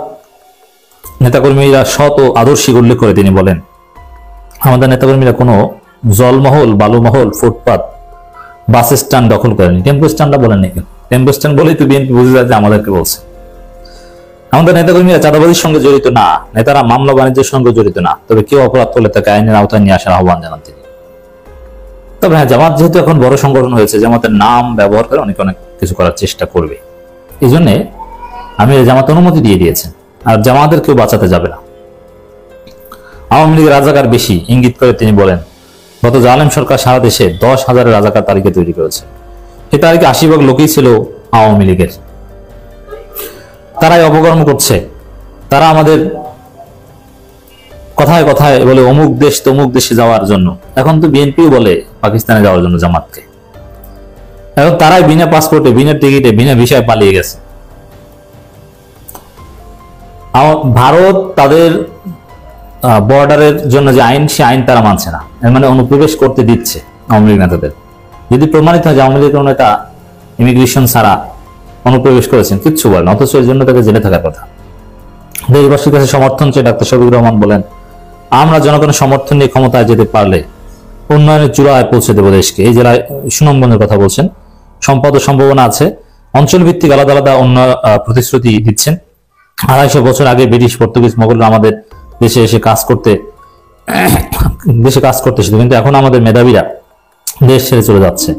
নেতাকর্মীরা সৎ ও আদর্শিক উল্লেখ করে তিনি বলেন, আমাদের নেতাকর্মীরা কোনো জলমহল, বালুমহল, ফুটপাত, বাস স্ট্যান্ড দখল করেনি। টেম্পো স্ট্যান্ডটা বলেন নাকি? টেম্পো স্ট্যান্ড বলেই তো বিএনপি বুঝে যায় যে আমাদেরকে বলছে। আমাদের নেতাকর্মীরা চাঁদাবাজির সঙ্গে জড়িত না, নেতারা মামলা বাণিজ্যের সঙ্গে জড়িত না, তবে কেউ অপরাধ করলে তাকে আইনের আওতায় নিয়ে আসার আহ্বান জানান তিনি। তবে হ্যাঁ, জামাত যেহেতু এখন বড় সংগঠন হয়েছে, জামাতের নাম ব্যবহার করে অনেক কিছু করার চেষ্টা করবে। এই জন্যে আমি জামাত অনুমতি দিয়ে দিয়েছেন, আর জামাতের কেউ বাঁচাতে যাবে না। আওয়ামী লীগের রাজাকার বেশি ইঙ্গিত করে তিনি বলেন, গত জালেম সরকার সারা দেশে ১০,০০০ রাজাকার তালিকা তৈরি করেছে। এই তালিকা ৮০% লোকই ছিল আওয়ামী লীগের। তারাই অপকর্ম করছে। তারা আমাদের কথায় কথায় বলে অমুক দেশ তমুক দেশে যাওয়ার জন্য। এখন তো বিএনপিও বলে পাকিস্তানে যাওয়ার জন্য জামাতকে। এখন তারাই বিনা পাসপোর্টে, বিনা টিকিটে, বিনা ভিসায় পালিয়ে গেছে। ভারত তাদের বর্ডারের জন্য যে আইন, সে আইন তারা মানছে না, এর মানে অনুপ্রবেশ করতে দিচ্ছে আওয়ামী লীগ নেতাদের। যদি প্রমাণিত হয় যে আওয়ামী লীগের নেতা ইমিগ্রেশন ছাড়া অনুপ্রবেশ করেছেন, কিচ্ছু বলেন, অথচ এর জন্য তাকে জেলে থাকার কথা। দেশবাসীর কাছে সমর্থন চেয়ে ডাক্তার শফিকুর রহমান বলেন, আমরা জনগণের সমর্থন নিয়ে ক্ষমতায় যেতে পারলে উন্নয়নের চূড়ায় পৌঁছে দেব দেশকে। এই জেলায় সুনামগঞ্জের কথা বলছেন, সম্পদ ও সম্ভাবনা আছে, অঞ্চল ভিত্তিক আলাদা আলাদা উন্নয়ন প্রতিশ্রুতি দিচ্ছেন। ২৫০ বছর আগে ব্রিটিশ, পর্তুগিজ, মোগলরা আমাদের দেশে এসে কাজ করতে এসেছিল, কিন্তু এখন আমাদের মেধাবীরা দেশ ছেড়ে চলে যাচ্ছে।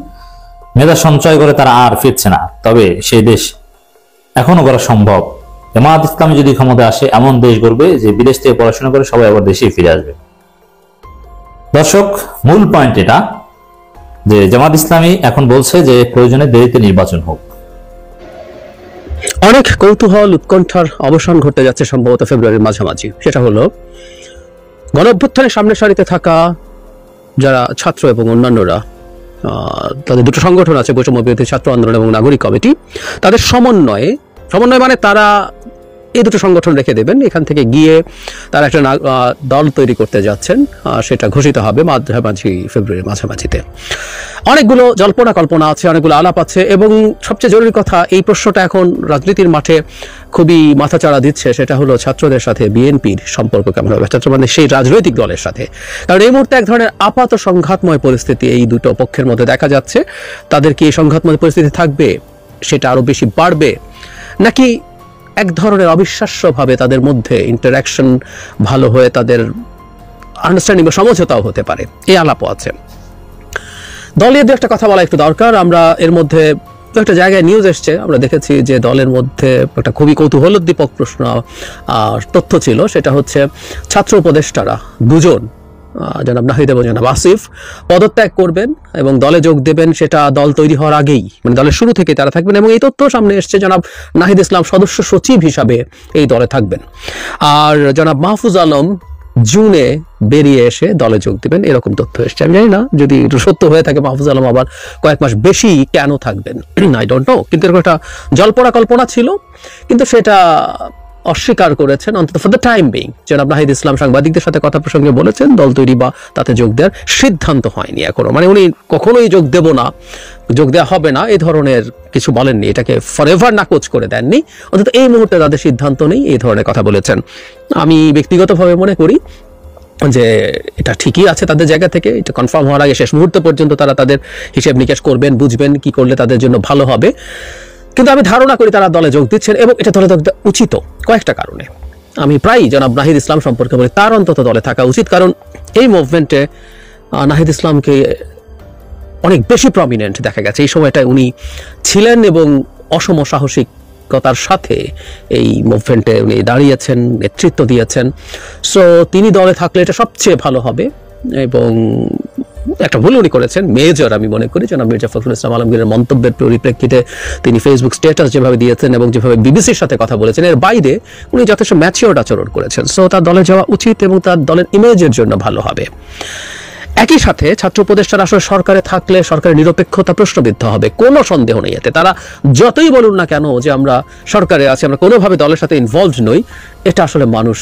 মেধা সঞ্চয় করে তারা আর ফিরছে না, তবে সেই দেশ এখনো করা সম্ভব। জামাত ইসলামী যদি ক্ষমতায় আসে, এমন দেশ গড়বে যে বিদেশ থেকে পড়াশোনা করে সবাই আবার দেশে ফিরে আসবে। দর্শক, মূল পয়েন্ট এটা যে জামাত ইসলামী এখন বলছে যে প্রয়োজনে দেরিতে নির্বাচন হোক। অনেক কৌতূহল, উৎকণ্ঠার অবসান ঘটতে যাচ্ছে সম্ভবত ফেব্রুয়ারির মাঝামাঝি। সেটা হলো গণঅভ্যুত্থানের সামনের সারিতে থাকা যারা ছাত্র এবং অন্যান্যরা, তাদের দুটো সংগঠন আছে, বৈষম্য বিরোধী ছাত্র আন্দোলন এবং নাগরিক কমিটি, তাদের সমন্বয় মানে তারা এই দুটো সংগঠন রেখে দেবেন, এখান থেকে গিয়ে তারা একটা দল তৈরি করতে যাচ্ছেন, সেটা ঘোষিত হবে মাঝামাঝি ফেব্রুয়ারির মাঝামাঝিতে। অনেকগুলো জল্পনা কল্পনা আছে, অনেকগুলো আলাপ আছে, এবং সবচেয়ে জরুরি কথা, এই প্রশ্নটা এখন রাজনীতির মাঠে খুবই মাথাচাড়া দিচ্ছে, সেটা হলো ছাত্রদের সাথে বিএনপির সম্পর্ক কেমন হবে, ছাত্র মানে সেই রাজনৈতিক দলের সাথে। কারণ এই মুহূর্তে এক ধরনের আপাত সংঘাতময় পরিস্থিতি এই দুটো পক্ষের মধ্যে দেখা যাচ্ছে। তাদের কি এই সংঘাতময় পরিস্থিতি থাকবে, সেটা আরো বেশি বাড়বে, নাকি এক ধরনের অবিশ্বাস্যভাবে তাদের মধ্যে ইন্টারাকশন ভালো হয়ে তাদের আন্ডারস্ট্যান্ডিং বা সমঝোতাও হতে পারে, এই আলাপও আছে। দলের দু একটা কথা বলা একটু দরকার। আমরা এর মধ্যে একটা জায়গায় নিউজ এসছে, আমরা দেখেছি যে দলের মধ্যে একটা খুবই কৌতূহলোদ্দীপক প্রশ্ন তথ্য ছিল, সেটা হচ্ছে ছাত্র উপদেষ্টারা দুজন, জনাব নাহিদ এবং জনাব আসিফ, পদত্যাগ করবেন এবং দলে যোগ দেবেন, সেটা দল তৈরি হওয়ার আগেই, মানে দলের শুরু থেকে তারা থাকবেন। এবং এই তথ্য সামনে এসছে, জনাব নাহিদ ইসলাম সদস্য সচিব হিসাবে এই দলে থাকবেন, আর জনাব মাহফুজ আলম জুনে বেরিয়ে এসে দলে যোগ দিবেন, এরকম তথ্য এসছে। আমি জানি না যদি সত্য হয়ে থাকে মাহফুজ আলম আবার কয়েক মাস বেশি কেন থাকবেন, আই ডোন্ট নো, কিন্তু এরকম একটা জল্পনা কল্পনা ছিল, কিন্তু সেটা অস্বীকার করেছেন অন্তত ফর দ্য টাইম বিং। জনাব নাহিদ ইসলাম সাংবাদিকদের সাথে কথা প্রসঙ্গে বলেছেন দল তৈরি বা তাতে যোগ দেওয়ার সিদ্ধান্ত হয়নি এখনো, মানে উনি কখনোই যোগ দেওয়া হবে না এই ধরনের কিছু বলেননি, এটাকে ফরএভার নাকচ করে দেননি, অন্তত এই মুহূর্তে তাদের সিদ্ধান্ত নেই, এই ধরনের কথা বলেছেন। আমি ব্যক্তিগতভাবে মনে করি যে এটা ঠিকই আছে তাদের জায়গা থেকে, এটা কনফার্ম হওয়ার আগে শেষ মুহূর্ত পর্যন্ত তারা তাদের হিসেব নিকেশ করবেন, বুঝবেন কি করলে তাদের জন্য ভালো হবে। কিন্তু আমি ধারণা করি তারা দলে যোগ দিচ্ছেন, এবং এটা দলে যোগ দেওয়া উচিত কয়েকটা কারণে। আমি প্রায়ই জনাব নাহিদ ইসলাম সম্পর্কে বলি তার অন্তত দলে থাকা উচিত, কারণ এই মুভমেন্টে নাহিদ ইসলামকে অনেক বেশি প্রমিনেন্ট দেখা গেছে এই সময়টায় উনি ছিলেন, এবং অসম সাহসিকতার সাথে এই মুভমেন্টে উনি দাঁড়িয়েছেন, নেতৃত্ব দিয়েছেন। সো তিনি দলে থাকলে এটা সবচেয়ে ভালো হবে। এবং একটা ভুল উনি করেছেন মেজর, আমি মনে করি জনাব মির্জা ফখরুল ইসলাম আলমগীরের মন্তব্যের পরিপ্রেক্ষিতে তিনি ফেসবুক স্ট্যাটাস যেভাবে দিয়েছেন এবং যেভাবে বিবিসির সাথে কথা বলেছেন, এর বাইরে উনি যথেষ্ট ম্যাচিওর আচরণ করেছেন। সো তার দলে যাওয়া উচিত এবং তার দলের ইমেজের জন্য ভালো হবে। একই সাথে ছাত্র উপদেষ্টারা আসলে সরকারে থাকলে সরকারের নিরপেক্ষতা প্রশ্নবিদ্ধ হবে, কোনো সন্দেহ নেই এতে। তারা যতই বলুন না কেন যে আমরা সরকারে আছি, আমরা কোনোভাবে দলের সাথে ইনভলভড নই, এটা আসলে মানুষ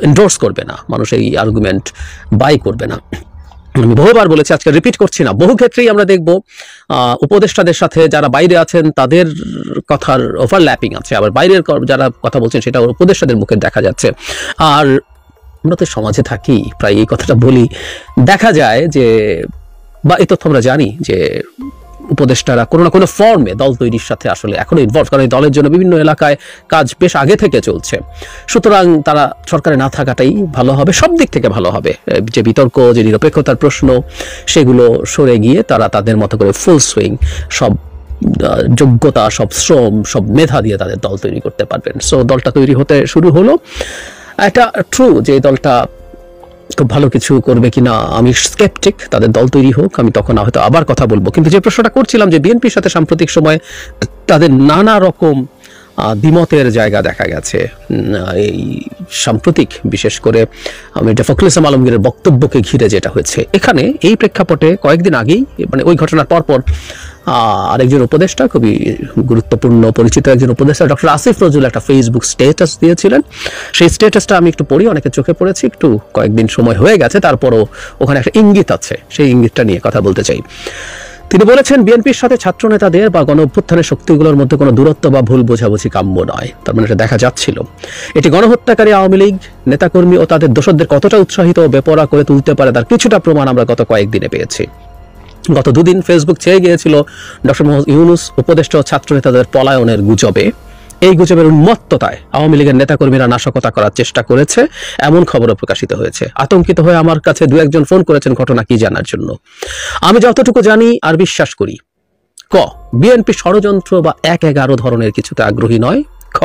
এন্ডোর্স করবে না, মানুষ এই আর্গুমেন্ট বাই করবে না। আমি বহুবার বলেছি, আজকে রিপিট করছি না, বহু ক্ষেত্রেই আমরা দেখব উপদেষ্টাদের সাথে যারা বাইরে আছেন তাদের কথার ওভারল্যাপিং আছে, আবার বাইরের যারা কথা বলছেন সেটা উপদেষ্টাদের মুখে দেখা যাচ্ছে। আর আমরা তো সমাজে থাকি, প্রায় এই কথাটা বলি, দেখা যায় যে, বা এই তথ্য আমরা জানি যে উপদেষ্টারা কোনো না কোনো ফর্মে দল তৈরির সাথে আসলে এখনো ইনভলভ, কারণ এই দলের জন্য বিভিন্ন এলাকায় কাজ বেশ আগে থেকে চলছে। সুতরাং তারা সরকারে না থাকাটাই ভালো হবে, সব দিক থেকে ভালো হবে। যে বিতর্ক, যে নিরপেক্ষতার প্রশ্ন, সেগুলো সরে গিয়ে তারা তাদের মতো করে ফুল সুইং সব যোগ্যতা, সব শ্রম, সব মেধা দিয়ে তাদের দল তৈরি করতে পারবেন। সো দলটা তৈরি হতে শুরু হলো। এটা ট্রু যে এই দলটা খুব ভালো কিছু করবে কিনা আমি স্কেপটিক, তাদের দল তৈরি হোক, আমি তখন হয়তো আবার কথা বলবো। কিন্তু যে প্রশ্নটা করছিলাম যে বিএনপির সাথে সাম্প্রতিক সময়ে তাদের নানা রকম দ্বিমতের জায়গা দেখা গেছে, এই সাম্প্রতিক বিশেষ করে মির্জা ফখরুল ইসলাম আলমগীরের বক্তব্যকে ঘিরে যেটা হয়েছে, এখানে এই প্রেক্ষাপটে কয়েকদিন আগেই, মানে ওই ঘটনার পরপর আরেকজন উপদেষ্টা, খুবই গুরুত্বপূর্ণ পরিচিত একজন উপদেষ্টা ডক্টর আসিফ নজরুল একটা ফেসবুক স্ট্যাটাস দিয়েছিলেন। সেই স্ট্যাটাসটা আমি একটু পড়ি, অনেকে চোখে পড়েছি, একটু কয়েকদিন সময় হয়ে গেছে, তারপরও ওখানে একটা ইঙ্গিত আছে, সেই ইঙ্গিতটা নিয়ে কথা বলতে চাই। তিনি বলেছেন, বিএনপির সাথে ছাত্র নেতাদের বা গণ অভ্যুত্থানের শক্তিগুলোর মধ্যে কোনো দূরত্ব বা ভুল বোঝাবুঝি কাম্য নয়। তার মানে এটা দেখা যাচ্ছিল, এটি গণহত্যাকারী আওয়ামী লীগ নেতাকর্মী ও তাদের দোসরদের কতটা উৎসাহিত ও বেপরোয়া করে তুলতে পারে তার কিছুটা প্রমাণ আমরা গত কয়েকদিনে পেয়েছি। গত দুদিন ফেসবুক চেয়ে গিয়েছিল ডক্টর মোহাম্মদ ইউনূস উপদেষ্টা ও ছাত্র নেতাদের পলায়নের গুজবে। এই গুজবের উন্মত্ততায় আওয়ামী লীগের নেতাকর্মীরা নাশকতা করার চেষ্টা করেছে, এমন খবরও প্রকাশিত হয়েছে। আতঙ্কিত হয়ে আমার কাছে দু একজন ফোন করেছেন ঘটনা কি জানার জন্য। আমি যতটুকু জানি আর বিশ্বাস করি, ক, বিএনপি ষড়যন্ত্র বা ১-১১ ধরনের কিছুতে আগ্রহী নয়। খ,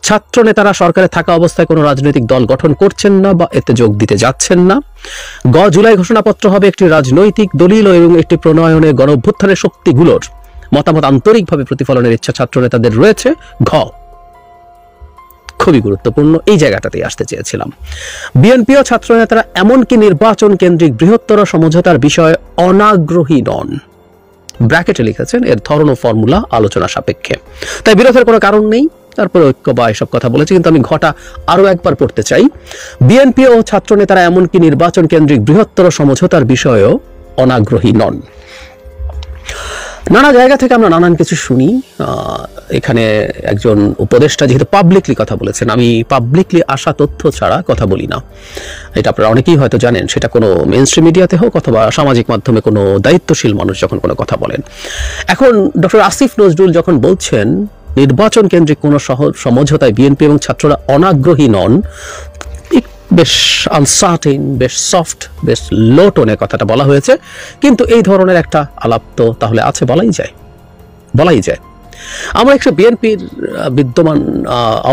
ছাত্র নেতারা সরকারে থাকা অবস্থায় কোনো রাজনৈতিক দল গঠন করছেন না বা এতে যোগ দিতে যাচ্ছেন না। গ, জুলাই ঘোষণাপত্র হবে একটি রাজনৈতিক দলিল এবং একটি প্রণয়নে গণ অভ্যুত্থানের শক্তিগুলোর মতামত আন্তরিকভাবে প্রতিফলনের ইচ্ছা ছাত্র নেতাদের রয়েছে। ঘ, খুবই গুরুত্বপূর্ণ, এই জায়গাটাতেই আসতে চেয়েছিলাম, বিএনপি ও ছাত্র নেতারা এমনকি নির্বাচন কেন্দ্রিক বৃহত্তর সমঝোতার বিষয়ে অনাগ্রহী নন। ব্র্যাকেটে লিখেছেন, এর ধরন ও ফর্মুলা আলোচনা সাপেক্ষে, তাই বিরোধের কোনো কারণ নেই। তারপরে ঐক্য বা এসব কথা বলেছে, কিন্তু আমি ঘটা আরো একবার পড়তে চাই। বিএনপি ও ছাত্র নেতারা এমনকি নির্বাচন কেন্দ্রিক বৃহত্তর সমঝোতার বিষয়েও অনাগ্রহী নন। নানা জায়গা থেকে আমরা নানান কিছু শুনি। এখানে একজন উপদেষ্টা যেহেতু পাবলিকলি কথা বলেছেন, আমি পাবলিকলি আসা তথ্য ছাড়া কথা বলি না, এটা আপনারা অনেকেই হয়তো জানেন। সেটা কোনো মেইনস্ট্রিম মিডিয়াতে হোক অথবা সামাজিক মাধ্যমে কোনো দায়িত্বশীল মানুষ যখন কোনো কথা বলেন। এখন ডক্টর আসিফ নজরুল যখন বলছেন নির্বাচন কেন্দ্রিক কোনো সমঝোতায় বিএনপি এবং ছাত্ররা অনাগ্রহী নন, বেশ আনসার্টেন, বেশ সফট, বেশ লো টোনে কথাটা বলা হয়েছে, কিন্তু এই ধরনের একটা আলাপ তো তাহলে আছে, বলাই যায়। আমরা একটু বিএনপির বিদ্যমান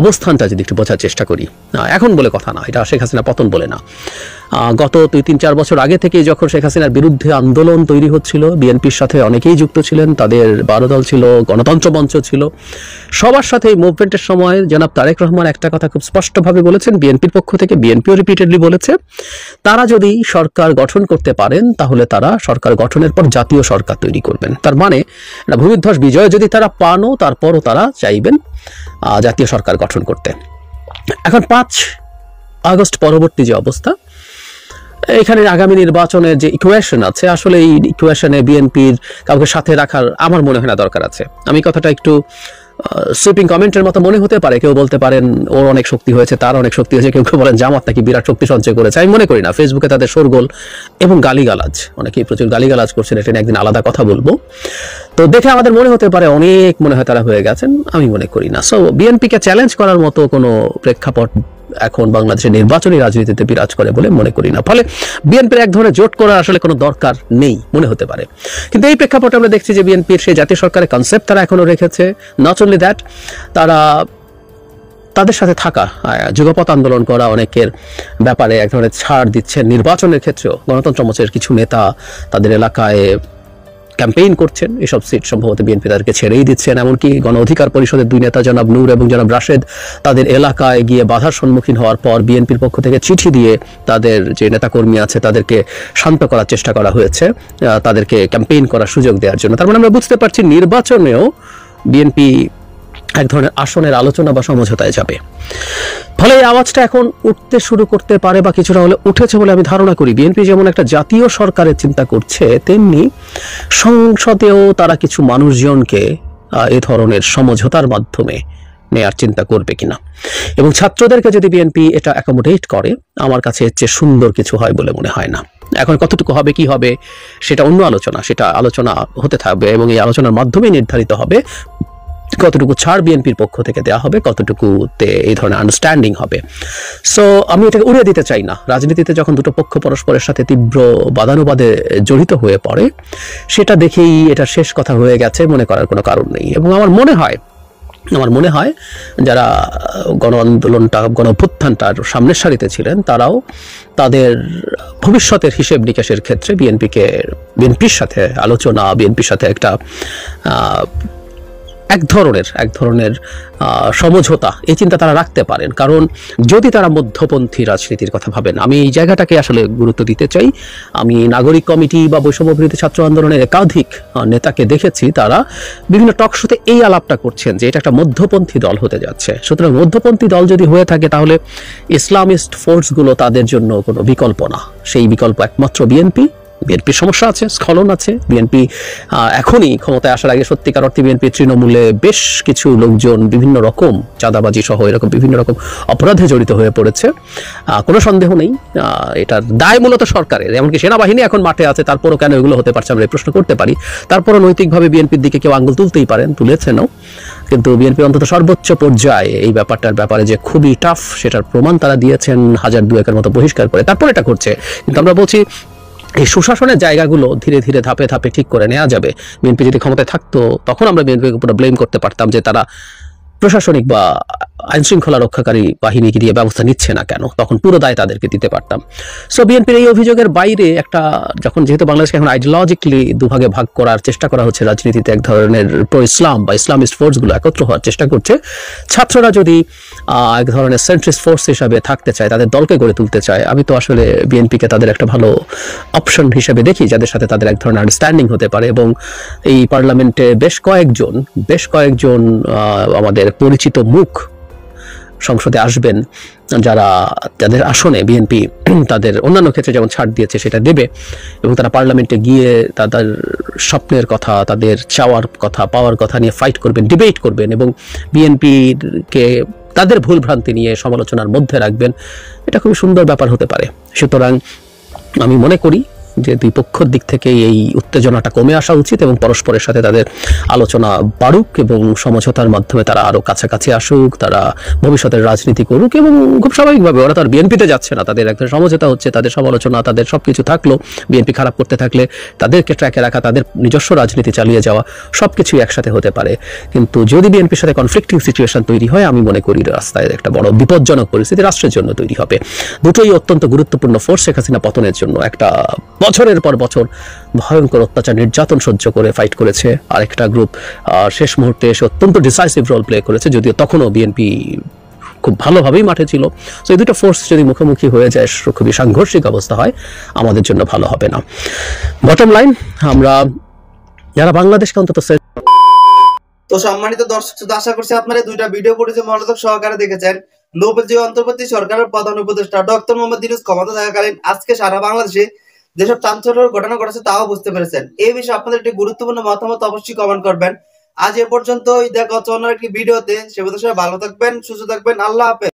অবস্থানটা যদি একটু বোঝার চেষ্টা করি, এখন বলে কথা না, এটা শেখ হাসিনা পতন বলে না। গত 2-3-4 বছর আগে থেকে যখন শেখ হাসিনার বিরুদ্ধে আন্দোলন তৈরি হচ্ছিল, বিএনপির সাথে অনেকেই যুক্ত ছিলেন, তাদের 12 দল ছিল, গণতন্ত্র মঞ্চ ছিল, সবার সাথে এই মুভমেন্টের সময় জনাব তারেক রহমান একটা কথা খুব স্পষ্টভাবে বলেছেন, বিএনপির পক্ষ থেকে, বিএনপিও রিপিটেডলি বলেছে, তারা যদি সরকার গঠন করতে পারেন তাহলে তারা সরকার গঠনের পর জাতীয় সরকার তৈরি করবেন। তার মানে ভূমিধ্বস বিজয় যদি তারা পানও, তারপরও তারা চাইবেন জাতীয় সরকার গঠন করতে। এখন 5 আগস্ট পরবর্তী যে অবস্থা, এখানে আগামী নির্বাচনের যে ইকুয়েশন আছে, আসলে এই ইকুয়েশনে বিএনপির কাউকে সাথে রাখার আমার মনে হয় না দরকার আছে। আমি কথাটা একটু সুইপিং কমেন্টের মতো মনে হতে পারে, কেউ বলতে পারেন ওর অনেক শক্তি হয়েছে, তার অনেক শক্তি হয়েছে, কেউ কেউ বলেন জামাত নাকি বিরাট শক্তি সঞ্চয় করেছে। আমি মনে করি না। ফেসবুকে তাদের শোরগোল এবং গালিগালাজ, অনেকেই প্রচুর গালিগালাজ করছেন, এটা নিয়ে একদিন আলাদা কথা বলবো। তো দেখে আমাদের মনে হতে পারে অনেক মনে হয় তারা হয়ে গেছেন, আমি মনে করি না। সো বিএনপিকে চ্যালেঞ্জ করার মতো কোনো প্রেক্ষাপট এখন বাংলাদেশের নির্বাচনী রাজনীতিতে বিরাজ করে বলে মনে করি না। ফলে বিএনপির এক ধরনের জোট করার আসলে কোনো দরকার নেই মনে হতে পারে। কিন্তু এই প্রেক্ষাপটে আমরা দেখছি যে বিএনপির সেই জাতীয় সরকারের কনসেপ্ট তারা এখনো রেখেছে। নট অনলি দ্যাট, তারা তাদের সাথে থাকা, যুগপৎ আন্দোলন করা অনেকের ব্যাপারে এক ধরনের ছাড় দিচ্ছেন। নির্বাচনের ক্ষেত্রেও গণতন্ত্র মঞ্চের কিছু নেতা তাদের এলাকায় ক্যাম্পেইন করছেন, এসব সিট সম্ভবত বিএনপি তাদেরকে ছেড়েই দিচ্ছেন। এমনকি গণ অধিকার পরিষদের 2 নেতা জনাব নূর এবং জনাব রাশেদ তাদের এলাকায় গিয়ে বাধার সম্মুখীন হওয়ার পর বিএনপির পক্ষ থেকে চিঠি দিয়ে তাদের যে নেতাকর্মী আছে তাদেরকে শান্ত করার চেষ্টা করা হয়েছে, তাদেরকে ক্যাম্পেইন করার সুযোগ দেওয়ার জন্য। তার মানে আমরা বুঝতে পারছি নির্বাচনেও বিএনপি এক ধরনের আসনের আলোচনা বা সমঝোতায় যাবে। ফলে এই আওয়াজটা এখন উঠতে শুরু করতে পারে বা কিছুটা হলে উঠেছে বলে আমি ধারণা করি। বিএনপি যেমন একটা জাতীয় সরকারের চিন্তা করছে, তেমনি সংসদেও তারা কিছু মানুষজনকে এ ধরনের সমঝোতার মাধ্যমে নেয়ার চিন্তা করবে কিনা, এবং ছাত্রদেরকে যদি বিএনপি এটা অ্যাকোমোডেট করে, আমার কাছে এর চেয়ে সুন্দর কিছু হয় বলে মনে হয় না। এখন কতটুকু হবে, কি হবে, সেটা অন্য আলোচনা, সেটা আলোচনা হতে থাকবে এবং এই আলোচনার মাধ্যমে নির্ধারিত হবে কতটুকু ছাড় বিএনপির পক্ষ থেকে দেওয়া হবে, কতটুকুতে এই ধরনের আন্ডারস্ট্যান্ডিং হবে। সো আমি এটাকে উড়িয়ে দিতে চাই না। রাজনীতিতে যখন দুটো পক্ষ পরস্পরের সাথে তীব্র বাদানুবাদে জড়িত হয়ে পড়ে, সেটা দেখেই এটা শেষ কথা হয়ে গেছে মনে করার কোনো কারণ নেই। এবং আমার মনে হয় যারা গণ আন্দোলনটা, গণ অভ্যুত্থানটার সামনের সারিতে ছিলেন, তারাও তাদের ভবিষ্যতের হিসেব নিকাশের ক্ষেত্রে বিএনপির সাথে আলোচনা, বিএনপির সাথে একটা এক ধরনের সমঝোতা, এই চিন্তা তারা রাখতে পারেন। কারণ যদি তারা মধ্যপন্থী রাজনীতির কথা ভাবেন, আমি এই জায়গাটাকে আসলে গুরুত্ব দিতে চাই। আমি নাগরিক কমিটি বা বৈষম্য বিরোধী ছাত্র আন্দোলনের একাধিক নেতাকে দেখেছি, তারা বিভিন্ন টক শোতে এই আলাপটা করছেন যে এটা একটা মধ্যপন্থী দল হতে যাচ্ছে। সুতরাং মধ্যপন্থী দল যদি হয়ে থাকে, তাহলে ইসলামিস্ট ফোর্সগুলো তাদের জন্য কোনো বিকল্প না। সেই বিকল্প একমাত্র বিএনপির সমস্যা আছে, স্খলন আছে। বিএনপি এখনই ক্ষমতায় আসার আগে সত্যিকার অর্থে বিএনপি তৃণমূলে বেশ কিছু লোকজন বিভিন্ন রকম চাঁদাবাজি সহ এরকম বিভিন্ন রকম অপরাধে জড়িত হয়ে পড়েছে, কোনো সন্দেহ নেই। এটার দায় মূলত সরকারের, এমনকি সেনাবাহিনী এখন মাঠে আছে, তারপরও কেন এগুলো হতে পারছে আমরা এই প্রশ্ন করতে পারি। তারপরও নৈতিকভাবে বিএনপির দিকে কেউ আঙ্গুল তুলতেই পারেন, তুলেছেনও। কিন্তু বিএনপি অন্তত সর্বোচ্চ পর্যায়ে এই ব্যাপারটার ব্যাপারে যে খুবই টাফ, সেটার প্রমাণ তারা দিয়েছেন 1002-এর মতো বহিষ্কার করে, তারপর এটা করছে। কিন্তু আমরা বলছি এই সুশাসনের জায়গাগুলো ধীরে ধীরে ধাপে ধাপে ঠিক করে নেওয়া যাবে। বিএনপি যদি ক্ষমতায় থাকতো, তখন আমরা বিএনপিকে পুরো ব্লেম করতে পারতাম যে তারা প্রশাসনিক বা আইন শৃঙ্খলা রক্ষাকারী বাহিনীকে দিয়ে ব্যবস্থা নিচ্ছে না কেন, তখন পুরো দায় তাদেরকে দিতে পারতাম। সো বিএনপির এই অভিযোগের বাইরে একটা, যেহেতু বাংলাদেশকে এখন আইডিওলজিক্যালি দুভাগে ভাগ করার চেষ্টা করা হচ্ছে, রাজনীতিতে এক ধরনের প্রো ইসলাম বা ইসলামিস্ট ফোর্সগুলো একত্র হওয়ার চেষ্টা করছে, ছাত্ররা যদি এক ধরনের সেন্ট্রিস্ট ফোর্স হিসাবে থাকতে চায়, তাদের দলকে গড়ে তুলতে চায়, আমি তো আসলে বিএনপিকে তাদের একটা ভালো অপশন হিসেবে দেখি, যাদের সাথে তাদের এক ধরনের আন্ডারস্ট্যান্ডিং হতে পারে। এবং এই পার্লামেন্টে বেশ কয়েকজন আমাদের তাদের পরিচিত মুখ সংসদে আসবেন, যাদের আসনে বিএনপি তাদের অন্যান্য ক্ষেত্রে যেমন ছাড় দিয়েছে সেটা দেবে, এবং তারা পার্লামেন্টে গিয়ে তাদের স্বপ্নের কথা, তাদের চাওয়ার কথা, পাওয়ার কথা নিয়ে ফাইট করবেন, ডিবেট করবেন এবং বিএনপিকে তাদের ভুল ভ্রান্তি নিয়ে সমালোচনার মধ্যে রাখবেন। এটা খুবই সুন্দর ব্যাপার হতে পারে। সুতরাং আমি মনে করি যে দুই পক্ষের দিক থেকে এই উত্তেজনাটা কমে আসা উচিত এবং পরস্পরের সাথে তাদের আলোচনা বাড়ুক এবং সমঝোতার মাধ্যমে তারা আরো কাছাকাছি আসুক, তারা ভবিষ্যতের রাজনীতি করুক। এবং খুব স্বাভাবিকভাবে ওরা তো আর বিএনপিতে যাচ্ছে না, তাদের একটা সমঝোতা হচ্ছে, তাদের সমালোচনা, তাদের সবকিছু থাকলো, বিএনপি খারাপ করতে থাকলে তাদেরকে ট্র্যাকে রাখা, তাদের নিজস্ব রাজনীতি চালিয়ে যাওয়া, সবকিছুই একসাথে হতে পারে। কিন্তু যদি বিএনপির সাথে কনফ্লিক্টিং সিচুয়েশন তৈরি হয়, আমি মনে করি রাস্তায় একটা বড় বিপজ্জনক পরিস্থিতি রাষ্ট্রের জন্য তৈরি হবে। দুটোই অত্যন্ত গুরুত্বপূর্ণ ফোর্স শেখ হাসিনা পতনের জন্য। একটা বছরের পর বছর ভয়ঙ্কর অত্যাচার নির্যাতন সহ্য করে ফাইট করেছে, আরেকটা গ্রুপ শেষ মুহূর্তে এসে অত্যন্ত ডিসাইসিভ রোল প্লে করেছে, যদিও তখনও বিএনপি খুব ভালোভাবেই মাঠে ছিল। তো এই দুটো ফোর্স যদি মুখোমুখি হয়ে যায়, খুবই সাংঘর্ষিক অবস্থা হয়, আমাদের জন্য ভালো হবে না। বটম লাইন, আমরা যারা বাংলাদেশকে অন্তত তো সম্মানিত দর্শক, শুধু আশা করছি আপনারা দুইটা ভিডিও ফুটেজে মনোযোগ সহকারে দেখেছেন। নোবেলজয়ী অন্তর্বর্তী সরকারের প্রধান উপদেষ্টা ডক্টর মোহাম্মদ ইউনূস ক্ষমতা থাকাকালীন আজকে সারা বাংলাদেশে যেসব চাঞ্চল্যকর ঘটনা ঘটেছে তাও বুঝতে পেরেছেন। এই বিষয়ে আপনাদের একটি গুরুত্বপূর্ণ মতামত অবশ্যই কমেন্ট করবেন। আজ এ পর্যন্তই, দেখা হচ্ছে অন্য একটি ভিডিওতে। সে বিষয়ে ভালো থাকবেন, সুস্থ থাকবেন। আল্লাহ হাফেজ।